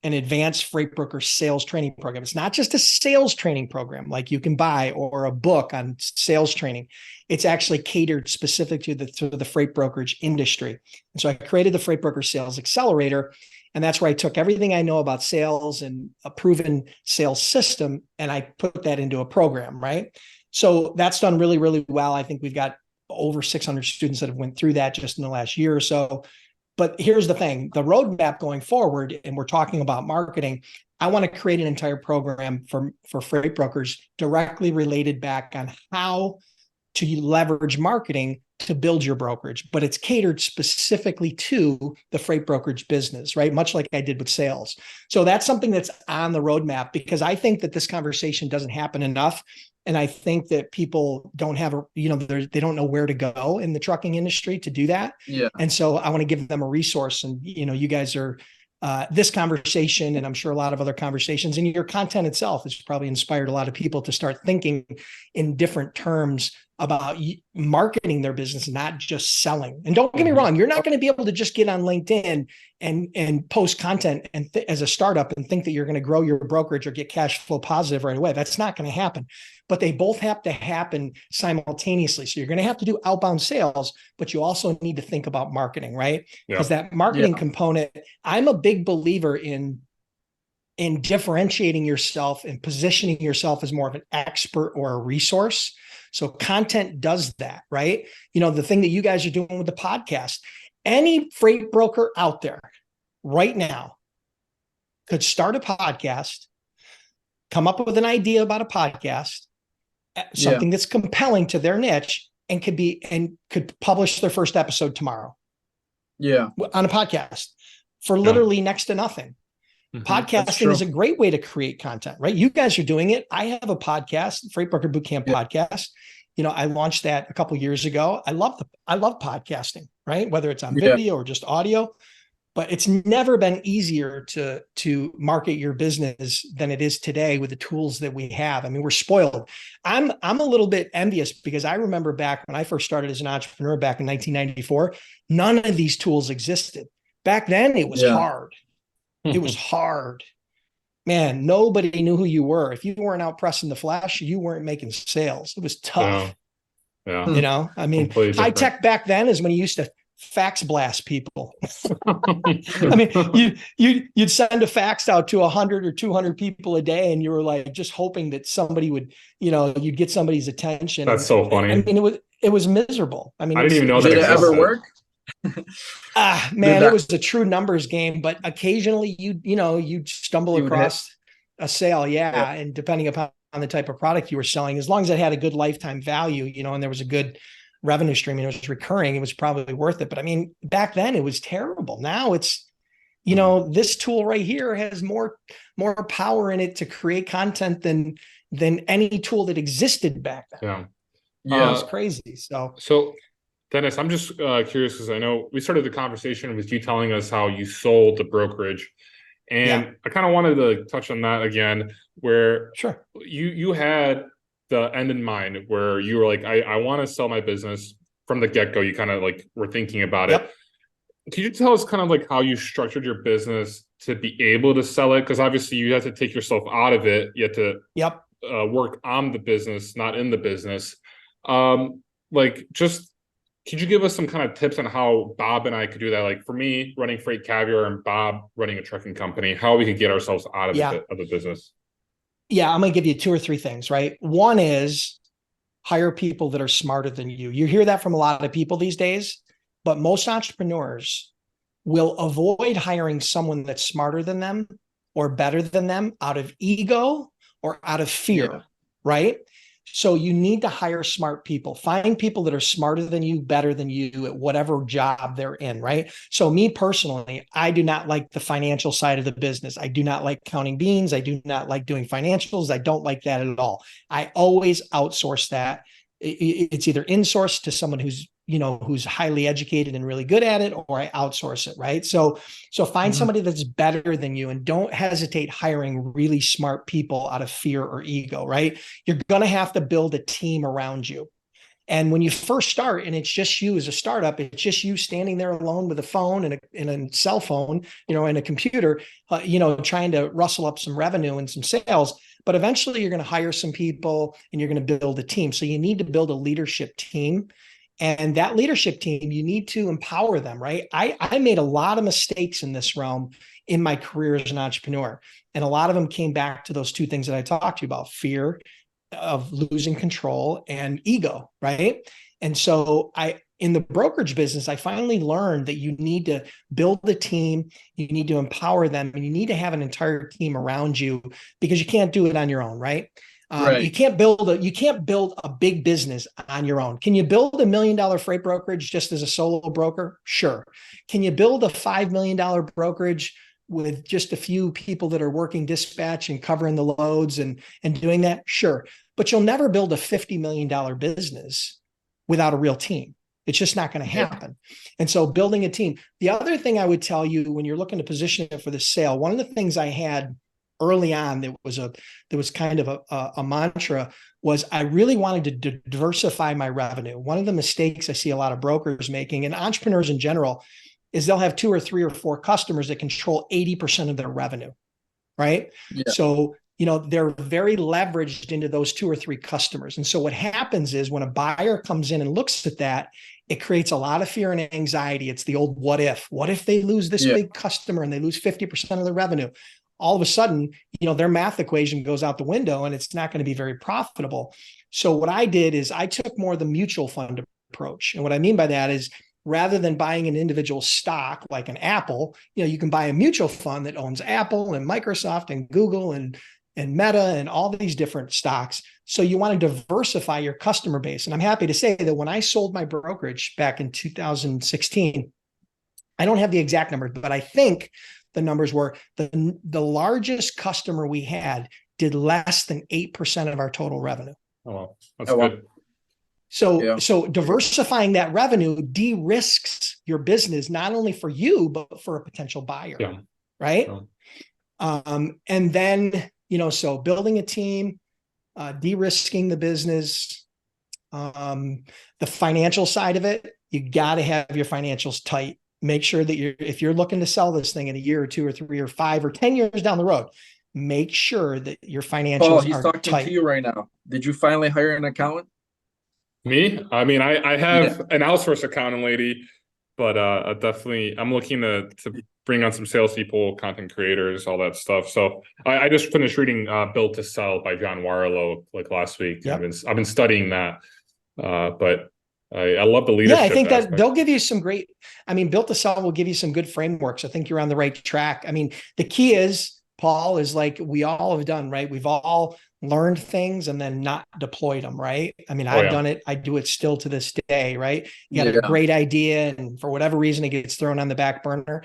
an advanced freight broker sales training program. It's not just a sales training program like you can buy or a book on sales training. It's actually catered specific to the freight brokerage industry. And so I created the Freight Broker Sales Accelerator, and that's where I took everything I know about sales and a proven sales system, and I put that into a program, right? So that's done really, really well. I think we've got over 600 students that have went through that just in the last year or so. But here's the thing, the roadmap going forward, and we're talking about marketing, I want to create an entire program for freight brokers directly related back on how to leverage marketing to build your brokerage, but it's catered specifically to the freight brokerage business, right? Much like I did with sales. So that's something that's on the roadmap, because I think that this conversation doesn't happen enough. And I think that people don't have they don't know where to go in the trucking industry to do that. Yeah. And so I want to give them a resource. And, you guys are this conversation, and I'm sure a lot of other conversations, and your content itself has probably inspired a lot of people to start thinking in different terms about marketing their business, not just selling. And don't get me wrong, you're not going to be able to just get on LinkedIn and post content as a startup and think that you're going to grow your brokerage or get cash flow positive right away. That's not going to happen. but they both have to happen simultaneously. So you're going to have to do outbound sales, but you also need to think about marketing, right? Because that marketing component, I'm a big believer in differentiating yourself and positioning yourself as more of an expert or a resource. So content does that, right? You know, the thing that you guys are doing with the podcast, any freight broker out there right now could start a podcast, come up with an idea about a podcast, something that's compelling to their niche, and could publish their first episode tomorrow. Yeah. On a podcast for literally next to nothing. Podcasting is a great way to create content, right? You guys are doing it. I have a podcast, Freight Broker Bootcamp podcast. You know, I launched that a couple of years ago. I love podcasting, right? Whether it's on video or just audio, but it's never been easier to market your business than it is today with the tools that we have. I mean, we're spoiled. I'm a little bit envious because I remember back when I first started as an entrepreneur back in 1994, none of these tools existed. Back then, it was hard. It was hard. Man, nobody knew who you were. If you weren't out pressing the flesh, you weren't making sales. It was tough. Yeah. You know, I mean, high tech back then is when you used to fax blast people. I mean, you'd send a fax out to 100 or 200 people a day, and you were like just hoping that somebody would, you know, you'd get somebody's attention. That's so funny. I mean, it was miserable. I mean, I didn't even know that did it ever work? Man, it was a true numbers game, but occasionally you'd stumble across a sale. And depending upon the type of product you were selling, as long as it had a good lifetime value, you know, and there was a good revenue stream and it was recurring, it was probably worth it. But I mean, back then it was terrible. Now it's, you know, this tool right here has more power in it to create content than any tool that existed back then. It's crazy. So Dennis, I'm just curious because I know we started the conversation with you telling us how you sold the brokerage, and I kind of wanted to touch on that again, where you had the end in mind, where you were like, I want to sell my business from the get-go. You kind of like were thinking about it. Could you tell us kind of like how you structured your business to be able to sell it? Because obviously you had to take yourself out of it. You had to work on the business, not in the business. Could you give us some kind of tips on how Bob and I could do that? Like for me, running FreightCaviar and Bob running a trucking company, how we could get ourselves out of the business. Yeah, I'm going to give you 2 or 3 things, right? One is hire people that are smarter than you. You hear that from a lot of people these days, but most entrepreneurs will avoid hiring someone that's smarter than them or better than them out of ego or out of fear, right? So you need to hire smart people. Find people that are smarter than you, better than you at whatever job they're in, right? So me personally, I do not like the financial side of the business. I do not like counting beans. I do not like doing financials. I don't like that at all. I always outsource that. It's either insourced to someone who's highly educated and really good at it, or I outsource it, right? So find somebody that's better than you, and don't hesitate hiring really smart people out of fear or ego, right? You're going to have to build a team around you. And when you first start and it's just you as a startup, it's just you standing there alone with a phone and a cell phone, and a computer, trying to rustle up some revenue and some sales. But eventually you're going to hire some people and you're going to build a team. So you need to build a leadership team. And that leadership team, you need to empower them, right? I made a lot of mistakes in this realm in my career as an entrepreneur. And a lot of them came back to those 2 things that I talked to you about: fear of losing control and ego, right? And so in the brokerage business, I finally learned that you need to build the team, you need to empower them, and you need to have an entire team around you, because you can't do it on your own, right? You can't build a big business on your own. Can you build $1 million freight brokerage just as a solo broker? Sure. Can you build a $5 million brokerage with just a few people that are working dispatch and covering the loads and doing that? Sure. But you'll never build a $50 million business without a real team. It's just not going to happen. And so building a team. The other thing I would tell you when you're looking to position it for the sale, one of the things I had early on that was kind of a mantra was I really wanted to diversify my revenue. One of the mistakes I see a lot of brokers making, and entrepreneurs in general, is they'll have 2 or 3 or 4 customers that control 80% of their revenue, right? So they're very leveraged into those 2 or 3 customers. And so what happens is when a buyer comes in and looks at that, it creates a lot of fear and anxiety. It's the old what if they lose this big customer and they lose 50% of the revenue? All of a sudden, their math equation goes out the window and it's not going to be very profitable. So what I did is I took more of the mutual fund approach. And what I mean by that is rather than buying an individual stock like an Apple, you can buy a mutual fund that owns Apple and Microsoft and Google and Meta and all these different stocks. So you want to diversify your customer base. And I'm happy to say that when I sold my brokerage back in 2016, I don't have the exact numbers, but I think the numbers were the largest customer we had did less than 8% of our total revenue. Oh, well, that's good. So diversifying that revenue de-risks your business, not only for you, but for a potential buyer. Yeah. Right. And then, so building a team, de-risking the business, the financial side of it, you got to have your financials tight. Make sure that if you're looking to sell this thing in a year or 2 or 3 or 5 or 10 years down the road, make sure that your financials Paul, he's are talking tight. to you right now. Did you finally hire an accountant? Me? I mean, I have an outsourced accounting lady, but I'm looking to bring on some salespeople, content creators, all that stuff. So I just finished reading Built to Sell by John Warlow like last week. Yep. I've been studying that, but I love the leadership. Yeah, I think aspect. that they'll give you some great. Built to Sell will give you some good frameworks. I think you're on the right track. The key is, Paul, is like we all have done, right? We've all learned things and then not deployed them, right? I've done it. I do it still to this day, right? You got a great idea and for whatever reason it gets thrown on the back burner.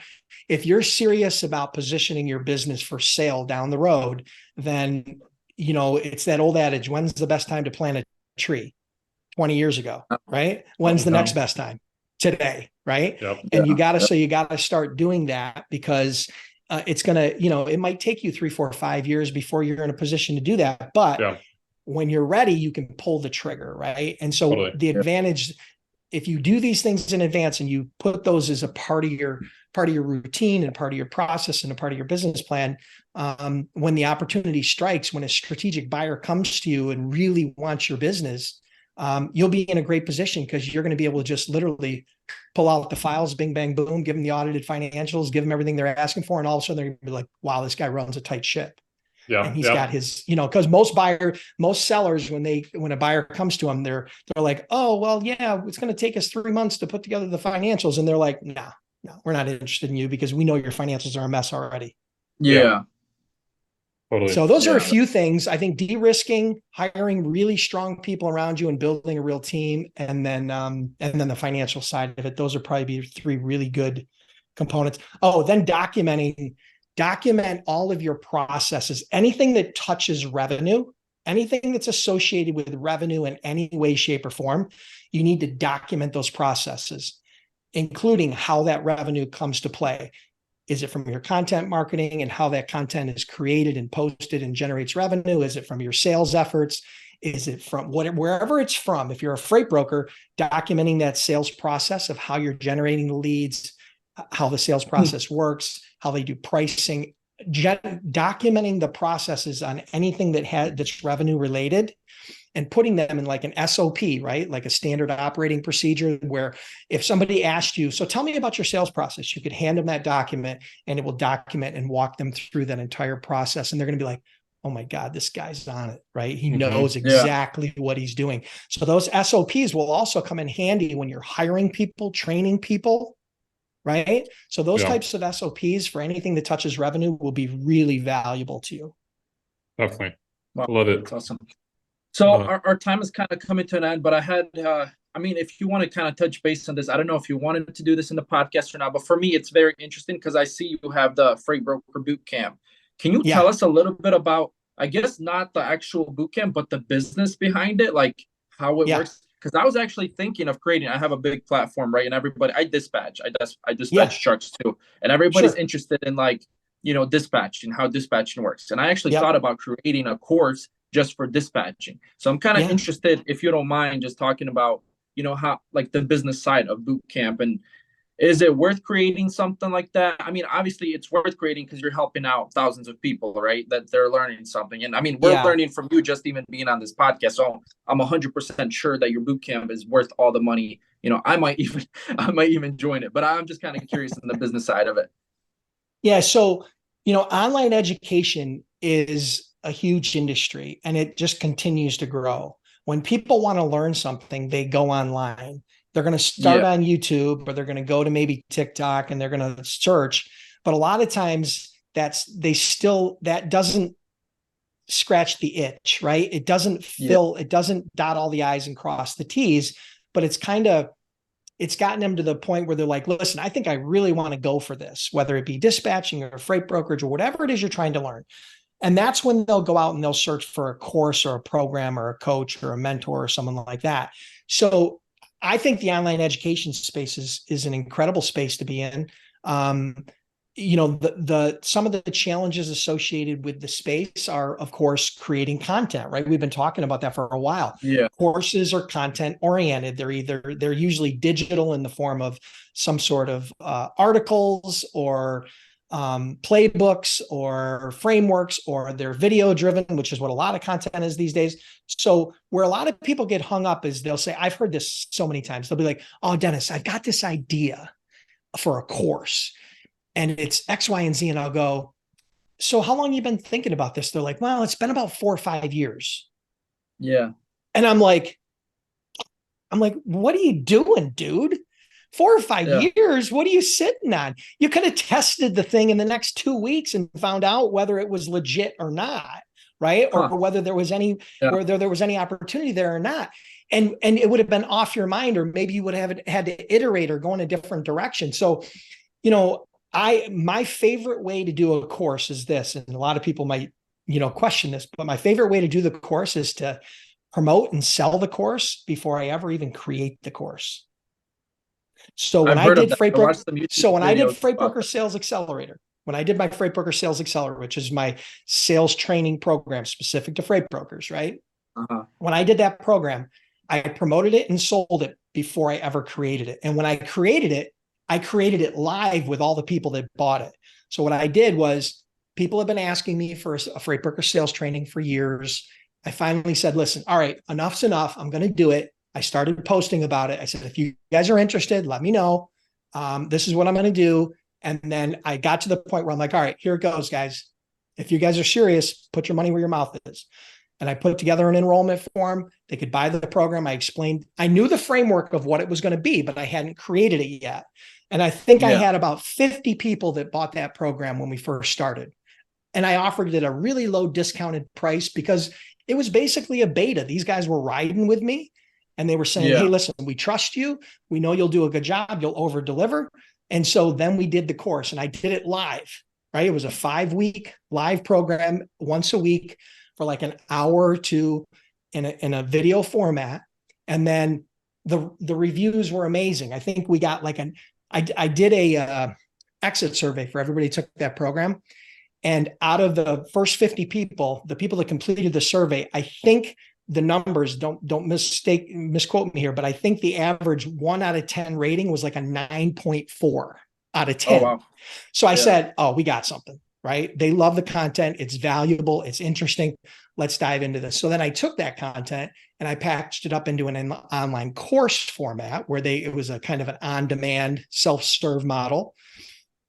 If you're serious about positioning your business for sale down the road, then, it's that old adage, when's the best time to plant a tree? 20 years ago, right? When's the next best time? Today, right? Yep. And you got to start doing that because it's going to, it might take you 3, 4, 5 years before you're in a position to do that. But when you're ready, you can pull the trigger, right? And so the advantage, if you do these things in advance and you put those as a part of your routine and part of your process and a part of your business plan, when the opportunity strikes, when a strategic buyer comes to you and really wants your business, you'll be in a great position because you're going to be able to just literally pull out the files, bing, bang, boom, give them the audited financials, give them everything they're asking for. And all of a sudden they're going to be like, wow, this guy runs a tight ship. Yeah. And he's got his, because most sellers, when a buyer comes to them, they're like, oh, well, yeah, it's going to take us 3 months to put together the financials. And they're like, no, we're not interested in you because we know your financials are a mess already. Yeah. Totally. So those are a few things. I think de-risking, hiring really strong people around you and building a real team. And then the financial side of it, those are probably 3 really good components. Oh, then document all of your processes, anything that touches revenue, anything that's associated with revenue in any way, shape, or form. You need to document those processes, including how that revenue comes to play. Is it from your content marketing and how that content is created and posted and generates revenue? Is it from your sales efforts? Is it from wherever it's from? If you're a freight broker, documenting that sales process of how you're generating the leads, how the sales process works, how they do pricing, documenting the processes on anything that's revenue related, and putting them in like an SOP, right? Like a standard operating procedure where if somebody asked you, so tell me about your sales process, you could hand them that document and it will document and walk them through that entire process. And they're going to be like, oh my God, this guy's on it, right? He knows exactly what he's doing. So those SOPs will also come in handy when you're hiring people, training people, right? So those types of SOPs for anything that touches revenue will be really valuable to you. Definitely. Wow, Love it. that's awesome. So our time is kind of coming to an end, but I had, if you want to kind of touch base on this, I don't know if you wanted to do this in the podcast or not, but for me, it's very interesting because I see you have the Freight Broker Boot Camp. Can you tell us a little bit about, I guess, not the actual boot camp, but the business behind it, like how it works? Because I was actually thinking of creating, I have a big platform, right? And everybody, I dispatch trucks too. And everybody's interested in dispatching, how dispatching works. And I actually thought about creating a course just for dispatching. So I'm kind of interested, if you don't mind, just talking about, how like the business side of boot camp and is it worth creating something like that? I mean, obviously it's worth creating because you're helping out thousands of people, right? That they're learning something. And I mean, we're Yeah. learning from you just even being on this podcast. So I'm 100% sure that your boot camp is worth all the money. You know, I might even join it, but I'm just kind of curious in the business side of it. Yeah. So, online education is a huge industry and it just continues to grow. When people want to learn something, they go online. They're going to start on YouTube, or they're going to go to maybe TikTok and they're going to search. But a lot of times that doesn't scratch the itch, right? It doesn't it doesn't dot all the I's and cross the T's, but it's gotten them to the point where they're like, listen, I think I really want to go for this, whether it be dispatching or freight brokerage or whatever it is you're trying to learn. And that's when they'll go out and they'll search for a course or a program or a coach or a mentor or someone like that. So I think the online education space is an incredible space to be in. Some of the challenges associated with the space are, of course, creating content, right? We've been talking about that for a while. Yeah. Courses are content oriented. They're usually digital in the form of some sort of articles or playbooks or frameworks, or they're video driven, which is what a lot of content is these days. So where a lot of people get hung up is they'll say, I've heard this so many times. They'll be like, oh, Dennis, I've got this idea for a course and it's X, Y, and Z. And I'll go, so how long have you been thinking about this? They're like, well, it's been about 4 or 5 years. Yeah. And I'm like, what are you doing, dude? 4 or 5 years? What are you sitting on? You could have tested the thing in the next 2 weeks and found out whether it was legit or not, right? Or whether there was any opportunity there or not. And it would have been off your mind, or maybe you would have had to iterate or go in a different direction. So, my favorite way to do a course is this, and a lot of people might, question this, but my favorite way to do the course is to promote and sell the course before I ever even create the course. So when I did Freight Broker Sales Accelerator, when I did my Freight Broker Sales Accelerator, which is my sales training program specific to freight brokers, right? When I did that program, I promoted it and sold it before I ever created it. And when I created it live with all the people that bought it. So what I did was, people have been asking me for a freight broker sales training for years. I finally said, listen, all right, enough's enough. I'm going to do it. I started posting about it. I said, if you guys are interested, let me know. This is what I'm going to do. And then I got to the point where I'm like, all right, here it goes, guys. If you guys are serious, put your money where your mouth is. And I put together an enrollment form. They could buy the program. I knew the framework of what it was going to be, but I hadn't created it yet. And I think I had about 50 people that bought that program when we first started. And I offered it at a really low discounted price because it was basically a beta. These guys were riding with me. And they were saying, hey, listen, we trust you. We know you'll do a good job. You'll over deliver. And so then we did the course, and I did it live, right? It was a 5-week live program once a week for like an hour or two in a video format. And then the reviews were amazing. I think we got like I did a exit survey for everybody who took that program. And out of the first 50 people, the people that completed the survey, I think the numbers, don't misquote me here, but I think the average 1 out of 10 rating was like a 9.4 out of 10. Oh, wow. So I said, oh, we got something, right? They love the content. It's valuable. It's interesting. Let's dive into this. So then I took that content and I packaged it up into an online course format where it was a kind of an on-demand self-serve model.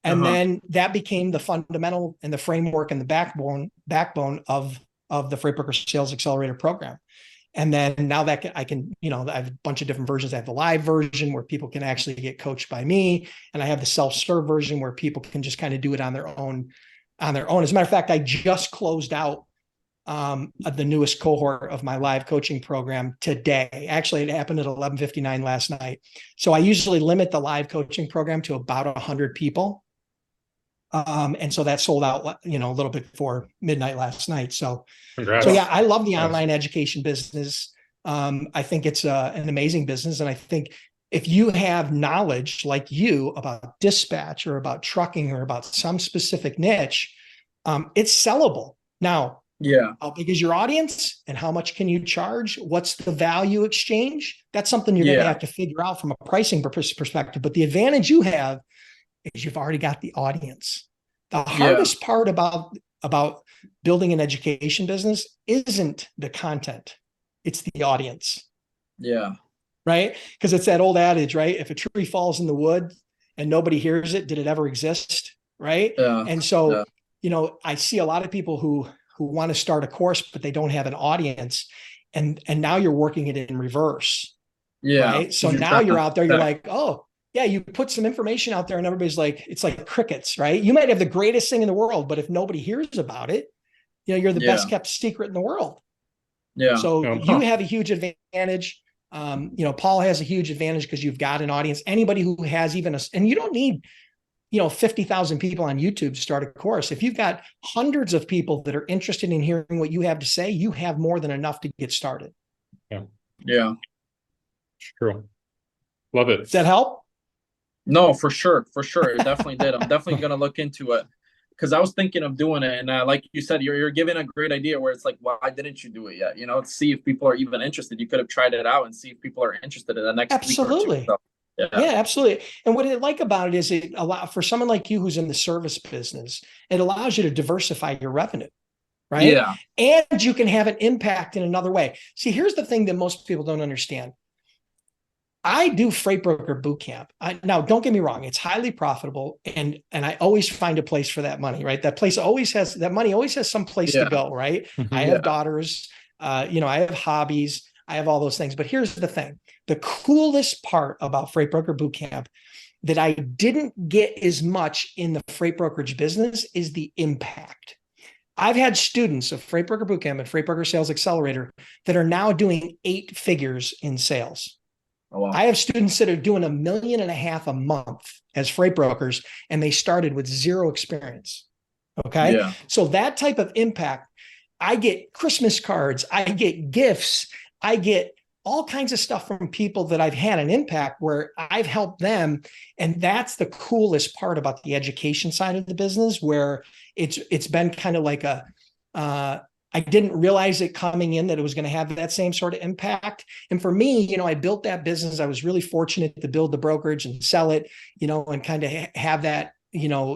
And then that became the fundamental and the framework and the backbone of the Freight Broker Sales Accelerator program. And then now that I have a bunch of different versions. I have the live version where people can actually get coached by me. And I have the self-serve version where people can just kind of do it on their own. As a matter of fact, I just closed out the newest cohort of my live coaching program today. Actually, it happened at 11:59 last night. So I usually limit the live coaching program to about 100 people. And so that sold out, a little bit before midnight last night. So, yeah, I love the online education business. I think it's an amazing business. And I think if you have knowledge like you about dispatch or about trucking or about some specific niche, it's sellable. Now, Yeah. How big is your audience and how much can you charge? What's the value exchange? That's something you're going to have to figure out from a pricing perspective. But the advantage you have is you've already got the audience. The hardest part about building an education business isn't the content, it's the audience. Yeah. Right? Because it's that old adage, right? If a tree falls in the wood and nobody hears it, did it ever exist? Right? Yeah. And so, I see a lot of people who want to start a course, but they don't have an audience. And now you're working it in reverse. Yeah. Right. So now you're out there, you're like, oh, yeah, you put some information out there and everybody's like, it's like crickets, right? You might have the greatest thing in the world, but if nobody hears about it, you're the best kept secret in the world. Yeah. So you have a huge advantage. Paul has a huge advantage because you've got an audience. Anybody who has and you don't need, 50,000 people on YouTube to start a course. If you've got hundreds of people that are interested in hearing what you have to say, you have more than enough to get started. Yeah. Yeah. True. Love it. Does that help? No, for sure. For sure. It definitely did. I'm definitely going to look into it because I was thinking of doing it. And like you said, you're giving a great idea where it's like, why didn't you do it yet? See if people are even interested. You could have tried it out and see if people are interested in the next Absolutely. week or two. So, yeah, absolutely. And what I like about it is it for someone like you who's in the service business, it allows you to diversify your revenue, right? Yeah. And you can have an impact in another way. See, here's the thing that most people don't understand. I do Freight Broker Bootcamp. Now, don't get me wrong; it's highly profitable, and I always find a place for that money. Right, that money always has some place to go. Right, I have daughters, I have hobbies, I have all those things. But here's the thing: the coolest part about Freight Broker Bootcamp that I didn't get as much in the freight brokerage business is the impact. I've had students of Freight Broker Bootcamp and Freight Broker Sales Accelerator that are now doing 8 figures in sales. Oh, wow. I have students that are doing $1.5 million a month as freight brokers, and they started with 0 experience. Okay. Yeah. So that type of impact, I get Christmas cards, I get gifts, I get all kinds of stuff from people that I've had an impact where I've helped them. And that's the coolest part about the education side of the business, where it's been kind of like I didn't realize it coming in that it was going to have that same sort of impact. And for me, I built that business. I was really fortunate to build the brokerage and sell it, and kind of have that,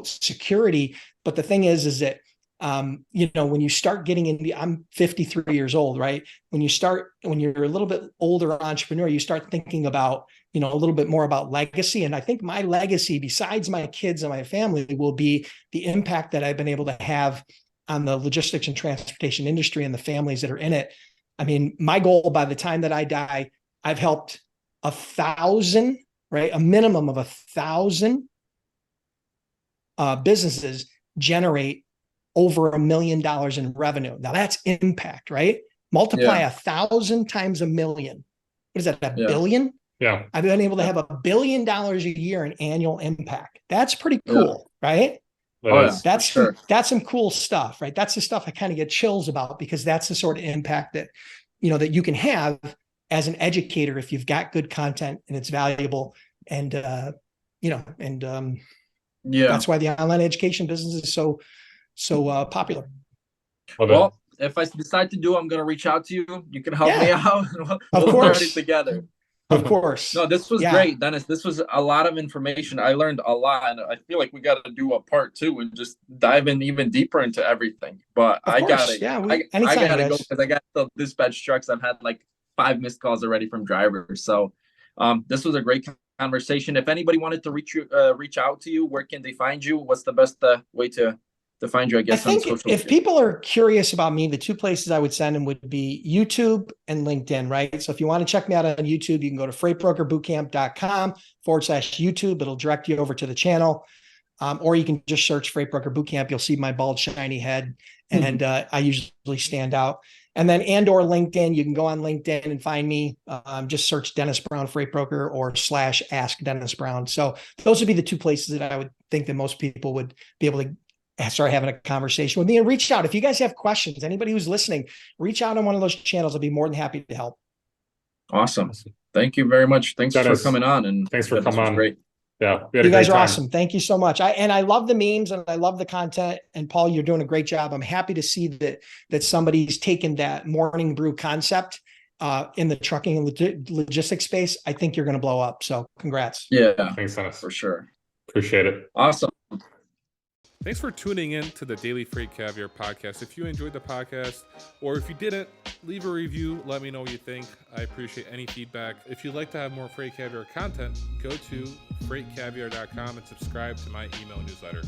security. But the thing is that, when you start getting into, I'm 53 years old, right? When you're a little bit older entrepreneur, you start thinking about, a little bit more about legacy. And I think my legacy, besides my kids and my family, will be the impact that I've been able to have on the logistics and transportation industry and the families that are in it. I mean, my goal by the time that I die, I've helped 1,000, right? A minimum of 1,000 businesses generate over $1 million in revenue. Now that's impact, right? Multiply 1,000 times $1 million. What is that? $1 billion? Yeah. I've been able to have $1 billion a year in annual impact. That's pretty cool, right? That's some cool stuff, right? That's the stuff I kind of get chills about, because that's the sort of impact that, that you can have as an educator if you've got good content and it's valuable. And, that's why the online education business is so popular. Well, if I decide to do it, I'm going to reach out to you. You can help me out. Of course. Start it together. Of course. No, this was great, Dennis. This was a lot of information. I learned a lot, and I feel like we got to do a part 2 and just dive in even deeper into everything. But I got it. Yeah, I got to go because I got the dispatch trucks. I've had like 5 missed calls already from drivers. So this was a great conversation. If anybody wanted to reach out to you, where can they find you? What's the best way to find you, I guess? I think if people are curious about me, the 2 places I would send them would be YouTube and LinkedIn, right? So if you want to check me out on YouTube, you can go to freightbrokerbootcamp.com/YouTube. It'll direct you over to the channel. Or you can just search Freight Broker Bootcamp. You'll see my bald, shiny head. And I usually stand out. And then, or LinkedIn, you can go on LinkedIn and find me. Just search Dennis Brown Freight Broker or /Ask Dennis Brown. So those would be the 2 places that I would think that most people would be able to start having a conversation with me. And reach out if you guys have questions. Anybody who's listening, reach out on one of those channels. I'll be more than happy to help. Awesome. Thank you very much. Thanks for coming on. And thanks for coming on. Great. Yeah, we had You a guys great are time. awesome. Thank you so much. I love the memes and I love the content. And Paul, you're doing a great job. I'm happy to see that somebody's taken that morning brew concept in the trucking and logistics space. I think you're going to blow up. So congrats. Yeah, Thanks, Dennis. for sure. Appreciate it. Awesome. Thanks for tuning in to the Daily Freight Caviar podcast. If you enjoyed the podcast, or if you didn't, leave a review. Let me know what you think. I appreciate any feedback. If you'd like to have more Freight Caviar content, go to freightcaviar.com and subscribe to my email newsletter.